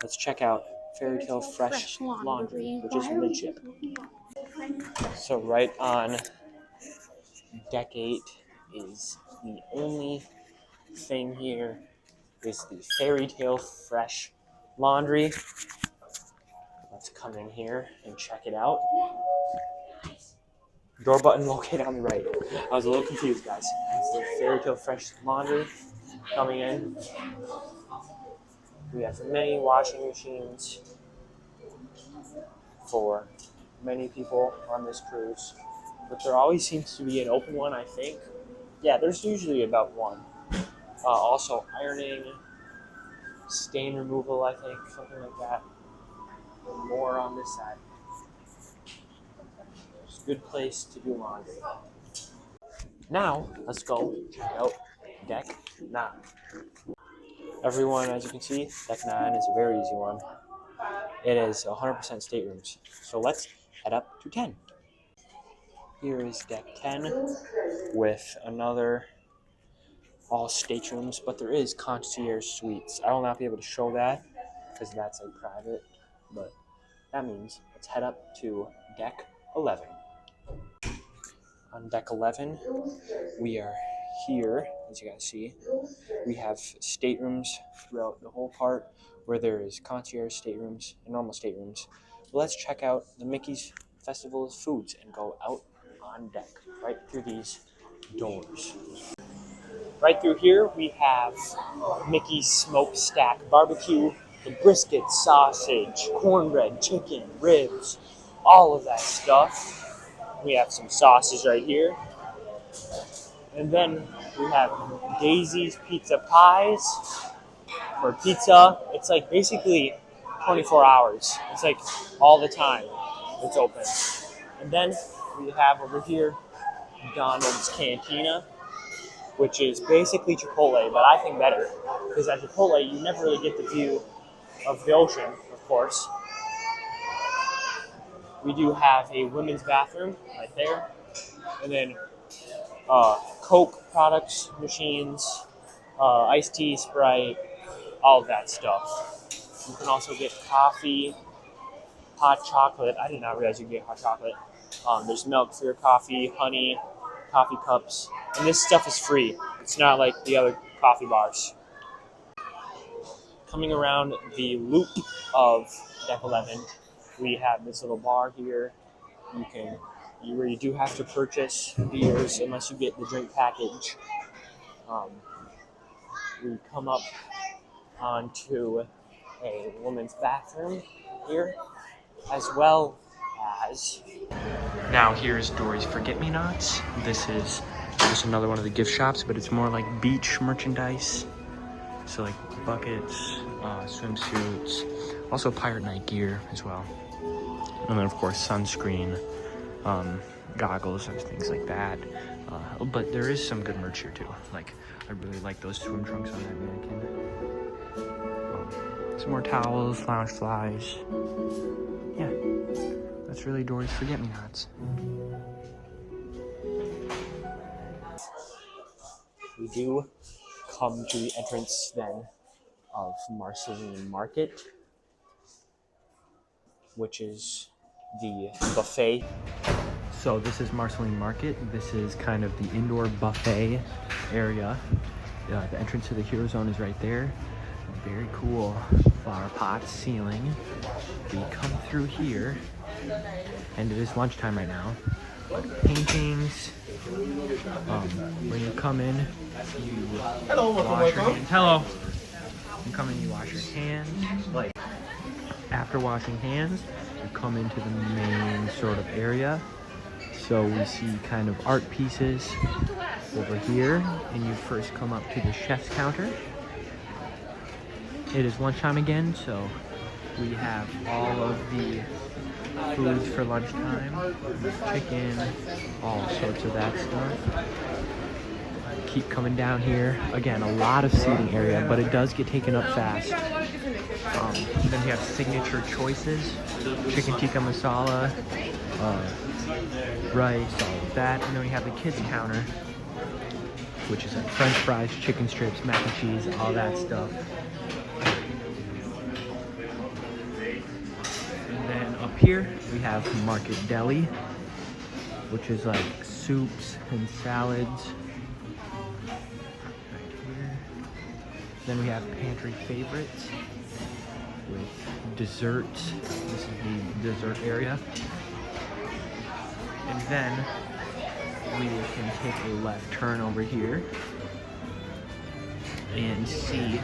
let's check out Fairy Tale Fresh Laundry, which is midship. So right on Deck 8 is the only thing here is the Fairy Tale Fresh Laundry. Let's come in here and check it out. Door button located on the right. I was a little confused, guys. It's the Fairy Tale Fresh Laundry coming in. We have many washing machines for many people on this cruise, but there always seems to be an open one, I think. Yeah, there's usually about one. Also ironing, stain removal, I think, something like that. More on this side. It's a good place to do laundry. Now, let's go check out Deck 9. Everyone, as you can see, Deck 9 is a very easy one. It is 100% staterooms. So let's head up to 10. Here is Deck 10 with another all staterooms, but there is concierge suites. I will not be able to show that because that's like private, but that means let's head up to Deck 11. On Deck 11, we are here, as you guys see. We have staterooms throughout the whole part where there is concierge staterooms and normal staterooms. But let's check out the Mickey's Festival of Foods and go out on deck, right through these doors. Right through here, we have Mickey's Smokestack Barbecue, the brisket, sausage, cornbread, chicken, ribs, all of that stuff. We have some sauces right here. And then we have Daisy's Pizza Pies for pizza. It's like basically 24 hours. It's like all the time it's open. And then we have over here Donald's Cantina, which is basically Chipotle, but I think better. Because at Chipotle, you never really get the view of the ocean, of course. We do have a women's bathroom right there. And then Coke products, machines, iced tea, Sprite, all of that stuff. You can also get coffee, hot chocolate. I did not realize you could get hot chocolate. There's milk for your coffee, honey, coffee cups, and this stuff is free. It's not like the other coffee bars. Coming around the loop of Deck 11, we have this little bar here. Where you do have to purchase beers unless you get the drink package. We come up onto a woman's bathroom here, as well as. Now here's Dory's Forget-Me-Nots. This is just another one of the gift shops, but it's more like beach merchandise. So like buckets, swimsuits, also Pirate Night gear as well. And then of course sunscreen, goggles and things like that. But there is some good merch here too. Like I really like those swim trunks on that mannequin. Some more towels, lounge flies. Yeah, that's really Dory's Forget-Me-Nots. We do come to the entrance then of Marceline Market, which is the buffet. So this is Marceline Market. This is kind of the indoor buffet area. The entrance to the Hero Zone is right there. Very cool flower pots, ceiling. We come through here, and it is lunchtime right now. But paintings. When you come in, you wash your hands. Hello. You come in, you wash your hands. Like after washing hands, you come into the main sort of area. So we see kind of art pieces over here, and you first come up to the chef's counter. It is lunchtime again, so we have all of the foods for lunchtime, chicken, all sorts of that stuff. Keep coming down here. Again, a lot of seating area, but it does get taken up fast. Then we have signature choices, chicken tikka masala, rice, all of that. And then we have the kids counter, which is like french fries, chicken strips, mac and cheese, all that stuff. And then up here we have Market Deli, which is like soups and salads. Right here. Then we have Pantry Favorites with desserts. This is the dessert area. And then we can take a left turn over here and see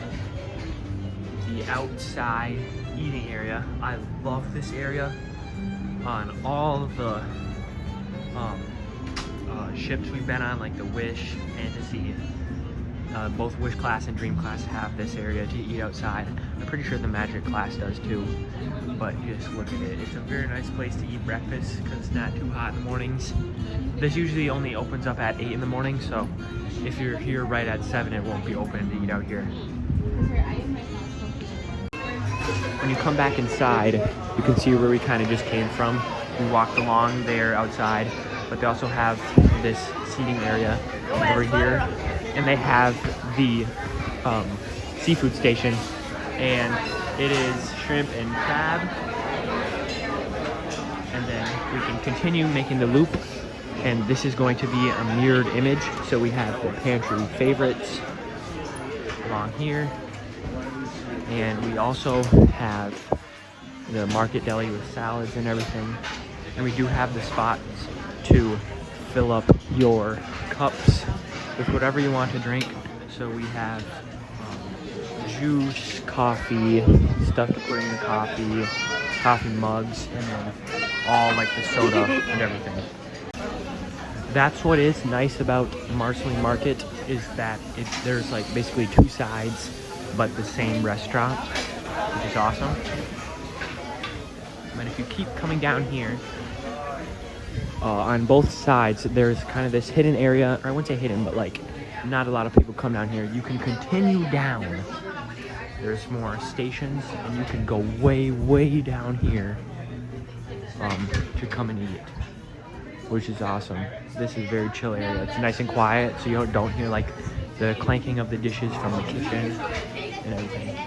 the outside eating area. I love this area. On all of the ships we've been on, like the Wish, Fantasy, both Wish class and Dream class have this area to eat outside. I'm pretty sure the Magic class does too, but just look at it. It's a very nice place to eat breakfast because it's not too hot in the mornings. This usually only opens up at 8 in the morning, so if you're here right at 7, it won't be open to eat out here. When you come back inside, you can see where we kind of just came from. We walked along there outside, but they also have this seating area over here, and they have the seafood station, and it is shrimp and crab. And then we can continue making the loop, and this is going to be a mirrored image. So we have the Pantry Favorites along here, and we also have the Market Deli with salads and everything. And we do have the spots to fill up your cups with whatever you want to drink. So we have juice, coffee, stuff to put in your coffee, coffee mugs, and then all like the soda and everything. That's what is nice about Marceline Market, is that there's like basically two sides, but the same restaurant, which is awesome. And if you keep coming down here, on both sides, there's kind of this hidden area, or I wouldn't say hidden, but like not a lot of people come down here. You can continue down. There's more stations, and you can go way, way down here to come and eat. which is awesome. This is a very chill area. It's nice and quiet, so you don't hear like the clanking of the dishes from the kitchen and everything.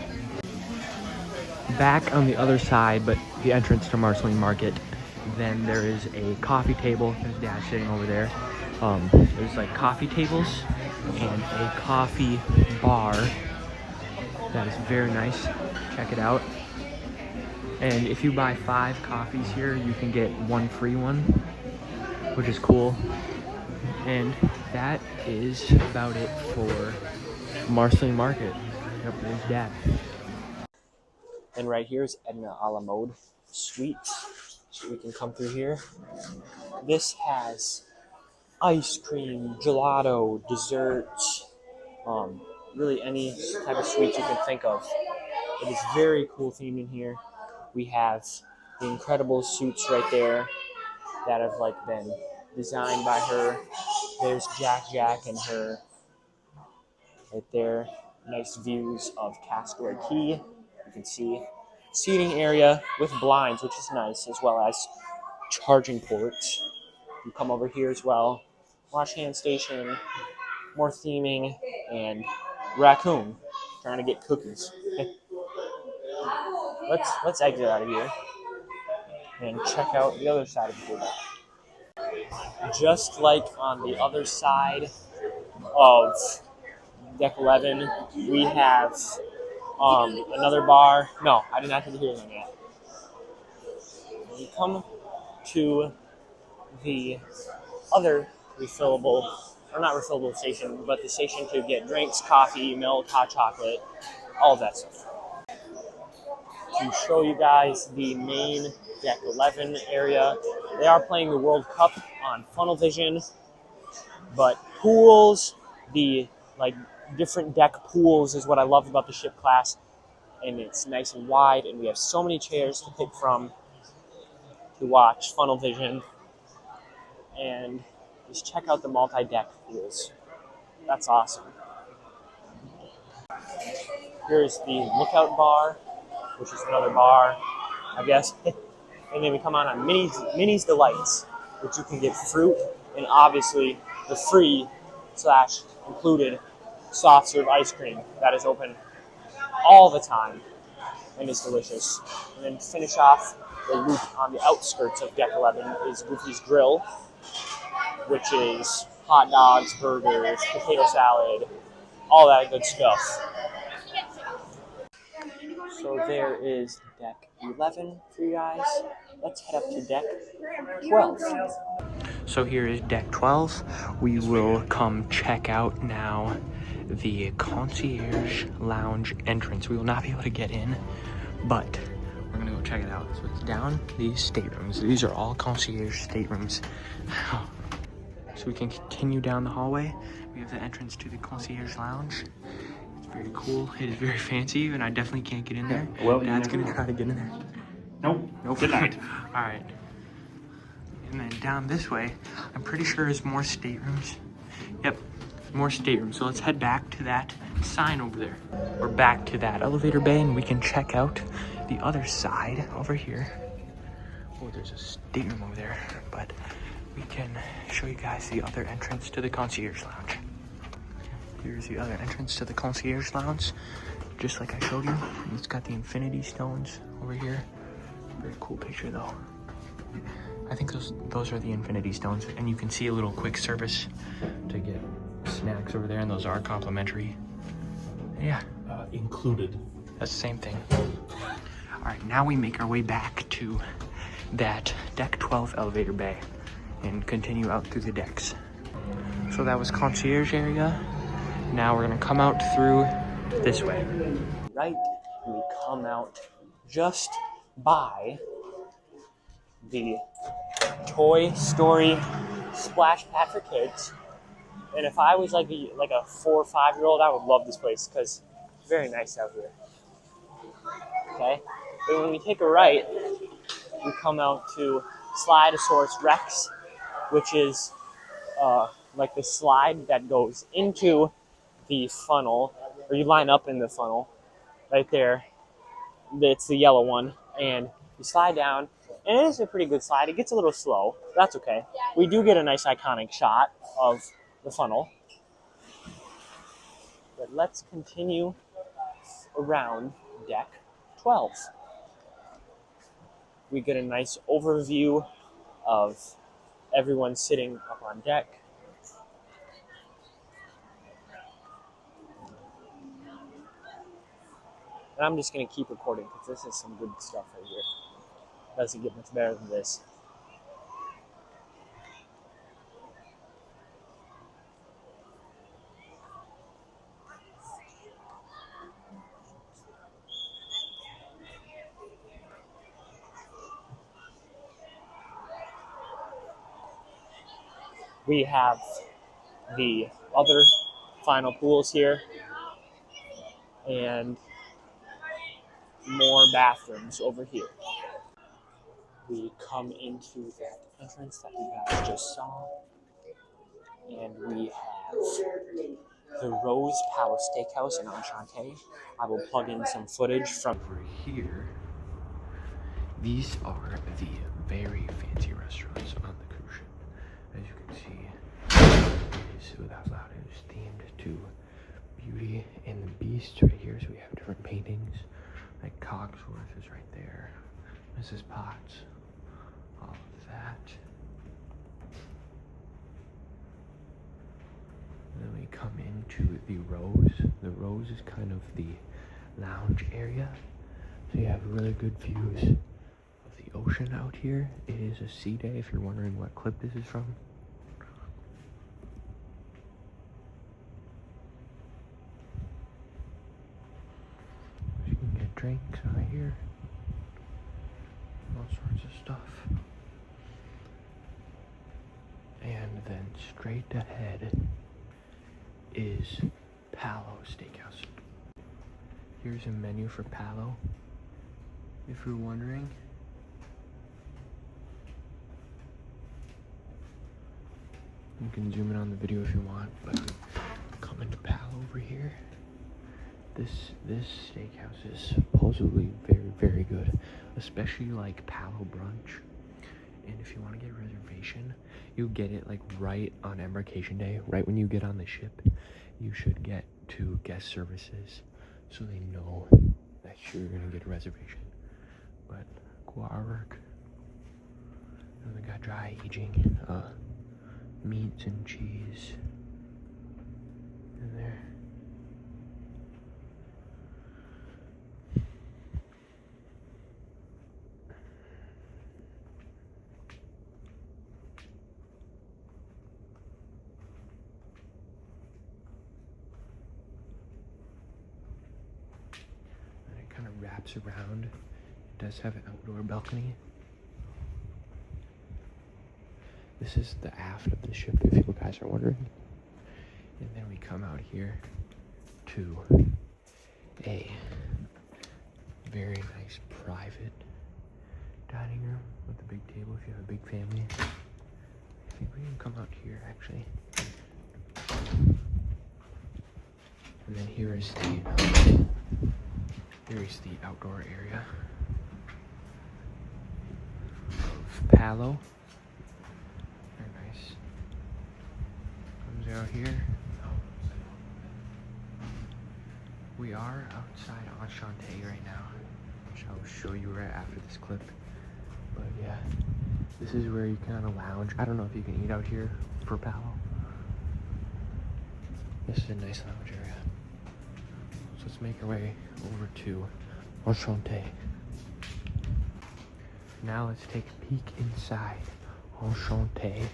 Back on the other side, but the entrance to Marceline Market, then there is a coffee table. There's Dad sitting over there. There's like coffee tables and a coffee bar that is very nice. Check it out. And if you buy 5 coffees here, you can get 1 free one, which is cool. And that is about it for Marceline Market. Yep, there's Dad. And right here is Edna a la Mode Sweets. So we can come through here. This has ice cream, gelato, desserts, really any type of sweets you can think of. It is very cool themed in here. We have the incredible suits right there that have like been designed by her. There's Jack and her right there. Nice views of Castaway Cay. You can see seating area with blinds, which is nice, as well as charging ports. You come over here as well. Wash hand station, more theming, and raccoon trying to get cookies. Let's exit out of here and check out the other side of the table. Just like on the other side of Deck 11, we have another bar. No, I did not get to hear them yet. You come to the other refillable, or not refillable station, but the station to get drinks, coffee, milk, hot chocolate, all of that stuff. To show you guys the main Deck 11 area, they are playing the World Cup on Funnel Vision, but pools, the like different deck pools is what I love about the ship class, and it's nice and wide, and we have so many chairs to pick from to watch Funnel Vision, and just check out the multi-deck pools. That's awesome. Here's the Lookout Bar, which is another bar, I guess. And then we come on Minnie's Delights, which you can get fruit and obviously the free / included soft serve ice cream that is open all the time and is delicious. And then finish off the loop on the outskirts of Deck 11 is Goofy's Grill, which is hot dogs, burgers, potato salad, all that good stuff. So there is Deck 11 for you guys. Let's head up to Deck 12. So here is Deck 12. We will come check out now the Concierge Lounge entrance. We will not be able to get in, but we're gonna go check it out. So it's down these staterooms. These are all concierge staterooms. So we can continue down the hallway. We have the entrance to the Concierge Lounge. It's very cool. It is very fancy, and I definitely can't get in there. Well, Dad's gonna try to get in there. Nope. Good night. All right. And then down this way, I'm pretty sure there's more staterooms. Yep, more staterooms. So let's head back to that sign over there. We're back to that elevator bay, and we can check out the other side over here. Oh, there's a stateroom over there, but we can show you guys the other entrance to the Concierge Lounge. Here's the other entrance to the Concierge Lounge, just like I showed you. It's got the Infinity Stones over here. Very cool picture though. I think those are the Infinity Stones, and you can see a little quick service to get snacks over there, and those are complimentary. Yeah. Included. That's the same thing. All right, now we make our way back to that Deck 12 elevator bay and continue out through the decks. So that was Concierge area. Now we're gonna come out through this way. Right, and we come out just by the Toy Story splash pad for kids. And if I was like a 4 or 5 year old, I would love this place because it's very nice out here. Okay, but when we take a right, we come out to Slidosaurus Rex, which is like the slide that goes into the funnel, or you line up in the funnel right there. It's the yellow one, and you slide down, And it is a pretty good slide. It gets a little slow. That's okay. We do get a nice iconic shot of the funnel. But let's continue around deck 12. We get a nice overview of everyone sitting up on deck. And I'm just going to keep recording because this is some good stuff right here. Doesn't get much better than this. We have the other final pools here and more bathrooms over here. We come into that entrance that you guys just saw, and we have the Rose Palace Steakhouse in Enchante. I will plug in some footage from Over here, these are the very fancy restaurants on the cruise ship. As you can see, it is without doubt it is themed to Beauty and the Beast right here. So we have different paintings, like Cogsworth is right there, Mrs. Potts, all of that. And then we come into the Rose. The Rose is kind of the lounge area. So you have really good views of the ocean out here. It is a sea day if you're wondering what clip this is from. You can get drinks out here. All sorts of stuff. And then straight ahead is Palo Steakhouse. Here's a menu for Palo, if you're wondering. You can zoom in on the video if you want, but come into Palo over here. This steakhouse is supposedly very, very good, especially like Palo brunch. And if you want to get a reservation, you get it like right on embarkation day, right when you get on the ship. You should get to guest services so they know that you're gonna get a reservation. But guarwork, and we got dry aging, meats and cheese in there. Wraps around. It does have an outdoor balcony. This is the aft of the ship, if you guys are wondering. And then we come out here to a very nice private dining room with a big table if you have a big family. I think we can come out here actually. And then here is the outdoor area of Palo. Very nice. Comes out here. We are outside Enchante right now, which I'll show you right after this clip. But yeah, this is where you kind of lounge. I don't know if you can eat out here for Palo. This is a nice lounge area. So let's make our way over to Enchante. Now let's take a peek inside Enchante.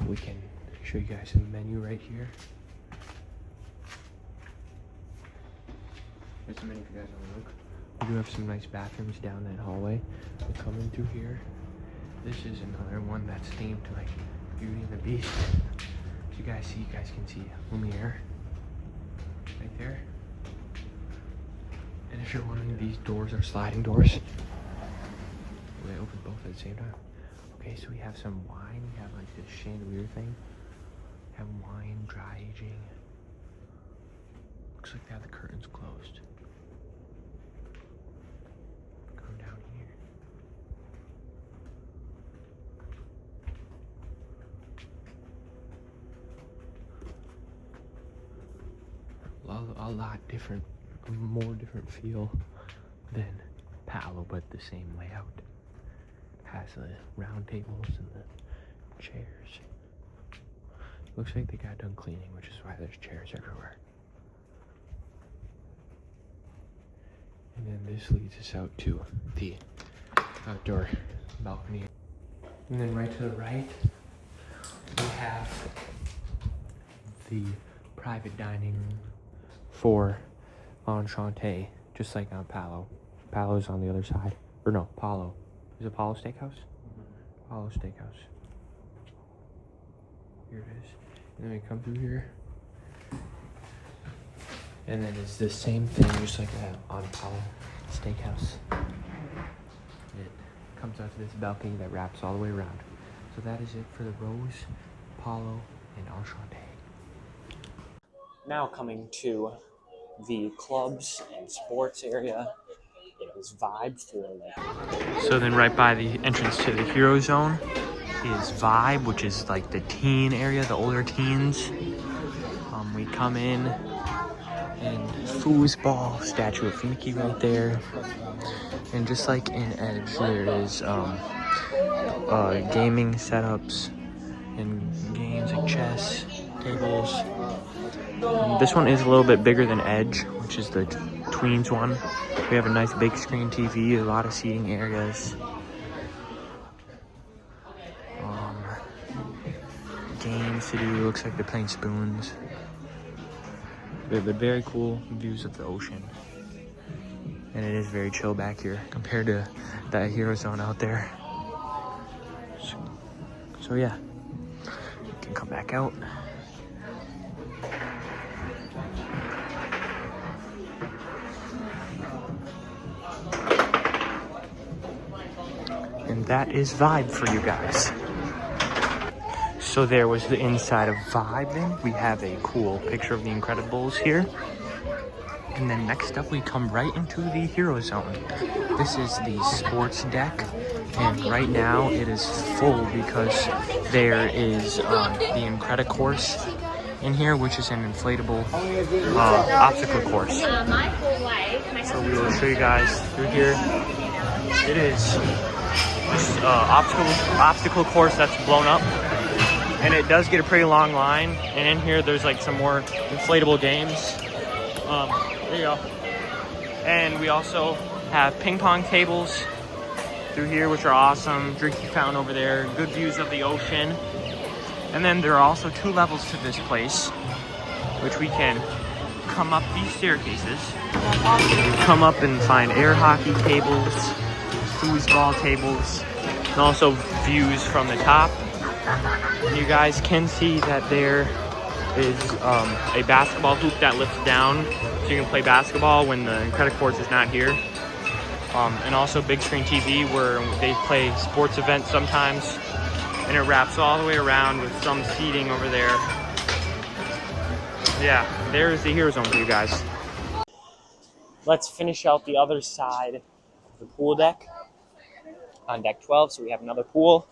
We can show you guys the menu right here. Here's the menu if you guys want to look. We do have some nice bathrooms down that hallway. We'll come in through here. This is another one that's themed to like Beauty and the Beast. As you guys see, you guys can see Lumiere right there. And if you're wondering, these doors are sliding doors. They open both at the same time. Okay, so we have some wine. We have like this chandelier thing. We have wine, dry aging. Looks like they have the curtains closed. Come down here. a lot different, a more different feel than Palo, but the same layout. Has the round tables and the chairs. Looks like they got done cleaning, which is why there's chairs everywhere. And then this leads us out to the outdoor balcony. And then right to the right, we have the private dining for Enchante, just like on Palo. Palo's on the other side. Or no, Palo. Is it Palo Steakhouse? Palo Steakhouse. Here it is. And then we come through here. And then it's the same thing, just like that on Palo Steakhouse. It comes out to this balcony that wraps all the way around. So that is it for the Rose, Palo, and Enchante. Now coming to the clubs and sports area. It was Vibe for like. So then right by the entrance to the Hero Zone is Vibe, which is like the teen area, the older teens. We come in and foosball, statue of Mickey right there. And just like in Edge, there is gaming setups and games like chess, tables. This one is a little bit bigger than Edge, which is the tweens one. We have a nice big screen TV, a lot of seating areas. Games to do, looks like they're playing spoons. But very cool views of the ocean. And it is very chill back here compared to that Hero Zone out there. So yeah, you can come back out. And that is Vibe for you guys. So there was the inside of Vibe then. We have a cool picture of the Incredibles here. And then next up we come right into the Hero Zone. This is the sports deck. And right now it is full because there is the Incredicourse in here, which is an inflatable obstacle course. So we will show you guys through here. It is this obstacle course that's blown up, and it does get a pretty long line. And in here there's like some more inflatable games. There you go. And we also have ping pong tables through here, which are awesome. Drinking fountain over there, good views of the ocean. And then there are also 2 levels to this place, which we can come up these staircases, come up and find air hockey tables, foosball tables, and also views from the top. And you guys can see that there is a basketball hoop that lifts down, so you can play basketball when the Incredicourse is not here. And also big screen TV where they play sports events sometimes. And it wraps all the way around with some seating over there. Yeah, there's the Hero Zone for you guys. Let's finish out the other side of the pool deck on deck 12. So we have another pool.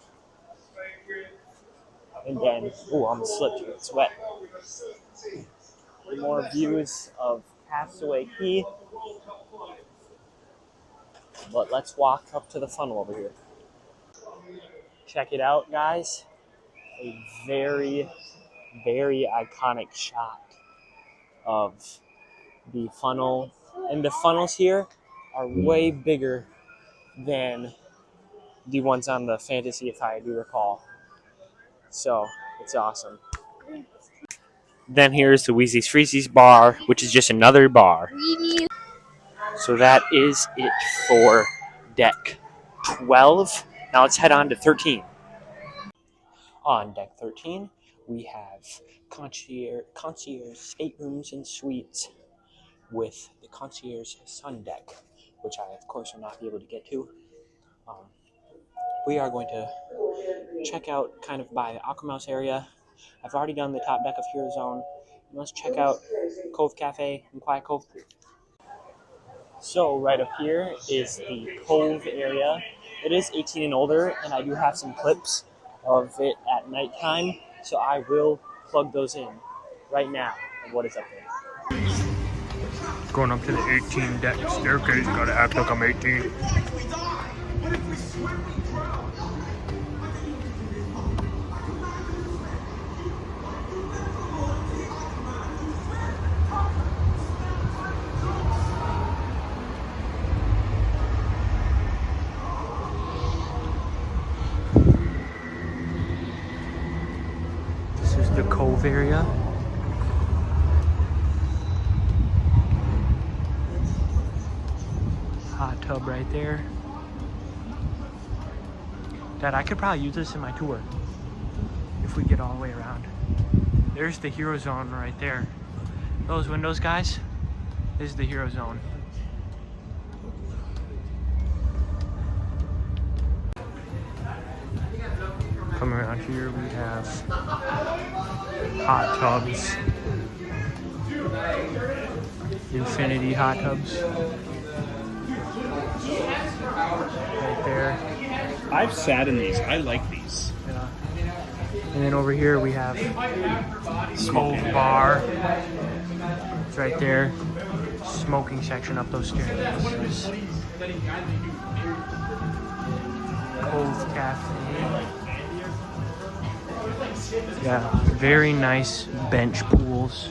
And then, ooh, I'm slipped, it's wet. More views of Castaway Cay. But let's walk up to the funnel over here. Check it out, guys. A very, very iconic shot of the funnel. And the funnels here are way bigger than the ones on the Fantasy, if I do recall. So, it's awesome. Then here's the Weezy's Freezy's bar, which is just another bar. So that is it for deck 12. Now let's head on to 13. On deck 13, we have concierge staterooms and suites with the concierge sun deck, which I, of course, will not be able to get to. We are going to check out kind of by the Aquamouse area. I've already done the top deck of Hero Zone. And let's check out Cove Cafe and Quiet Cove Pool. So right up here is the Cove area. It is 18 and older, and I do have some clips of it at nighttime, so I will plug those in right now of what is up there. Going up to the 18 deck staircase, gotta act like I'm 18. This is the cove area. Hot tub right there. Dad, I could probably use this in my tour if we get all the way around. There's the Hero Zone right there. Those windows, guys, this is the Hero Zone. Coming around here, we have hot tubs. Infinity hot tubs. Right there. I've sat in these. I like these. Yeah. And then over here we have Cove Bar. It's right there. Smoking section up those stairs. Cove Cafe. Yeah, very nice bench pools.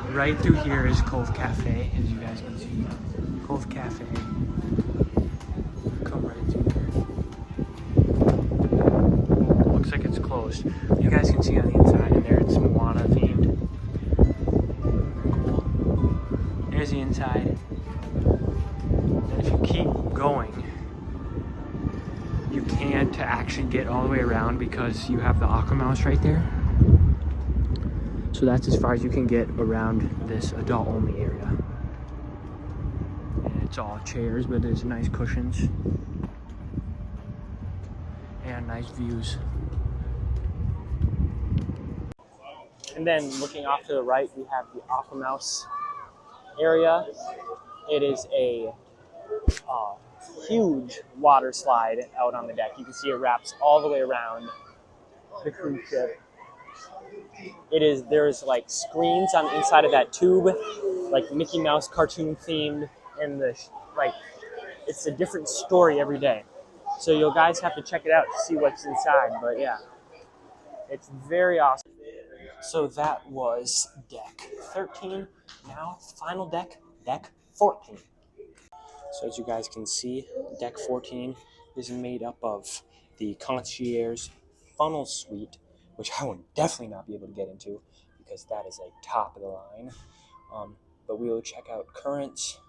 Right through here is Cove Cafe, as you guys can see. Cove Cafe. Come right through here. Looks like it's closed. You guys can see on the inside in there, it's Moana themed. Cool. There's the inside. And if you keep going, you can't actually get all the way around because you have the Aquamouse right there. So that's as far as you can get around this adult only area. And it's all chairs, but there's nice cushions and nice views. And then looking off to the right, we have the Aquamouse area. It is a huge water slide out on the deck. You can see it wraps all the way around the cruise ship. There's like screens on the inside of that tube, like Mickey Mouse cartoon themed, and it's a different story every day. So you guys have to check it out to see what's inside. But yeah, it's very awesome. So that was deck 13. Now final deck, deck 14. So as you guys can see, deck 14 is made up of the Concierge Funnel Suite, which I would definitely not be able to get into because that is like top of the line. But we will check out Currents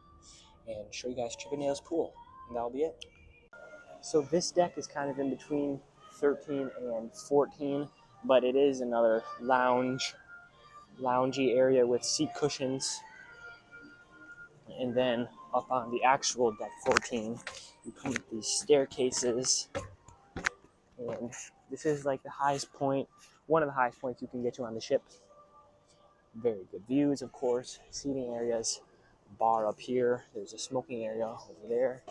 and show you guys Chippendale's pool, and that'll be it. So this deck is kind of in between 13 and 14, but it is another loungy area with seat cushions. And then up on the actual deck 14, you come with these staircases, and this is like the highest point, one of the highest points you can get to on the ship. Very good views, of course, seating areas, bar up here, there's a smoking area over there.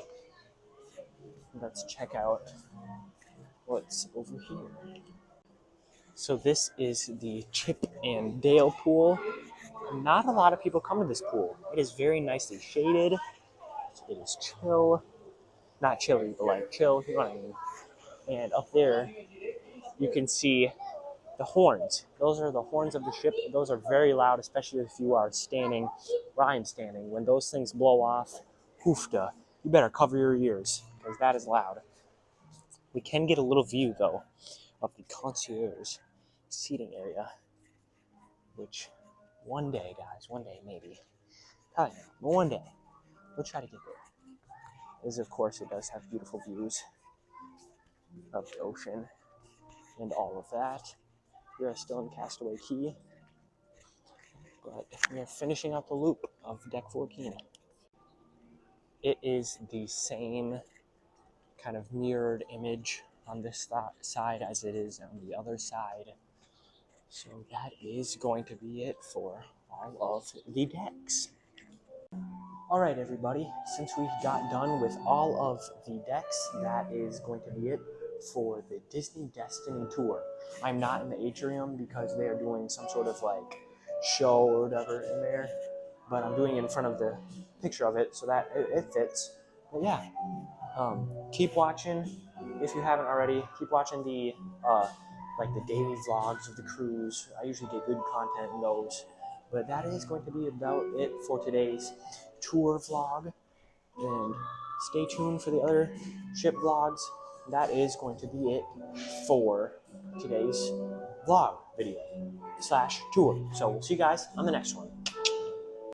Let's check out what's over here. So this is the Chip and Dale pool. Not a lot of people come to this pool. It is very nicely shaded. It is chill. Not chilly, but like chill, you know what I mean. And up there, you can see the horns. Those are the horns of the ship. Those are very loud, especially if you are standing where I'm standing. When those things blow off, hoofda, you better cover your ears because that is loud. We can get a little view, though, of the Concierge seating area, which one day, guys, one day, maybe. Probably not, but one day, we'll try to get there. As of course, it does have beautiful views of the ocean and all of that. We are still in Castaway Cay, but we are finishing up the loop of deck 14. It is the same kind of mirrored image on this side as it is on the other side. So that is going to be it for all of the decks. All right, everybody, since we got done with all of the decks, that is going to be it for the Disney Destiny tour. I'm not in the atrium because they are doing some sort of like show or whatever in there. but I'm doing it in front of the picture of it so that it fits. But yeah, keep watching if you haven't already. Keep watching the like the daily vlogs of the cruise. I usually get good content in those. But that is going to be about it for today's tour vlog. And stay tuned for the other ship vlogs. That is going to be it for today's vlog video / tour. So we'll see you guys on the next one.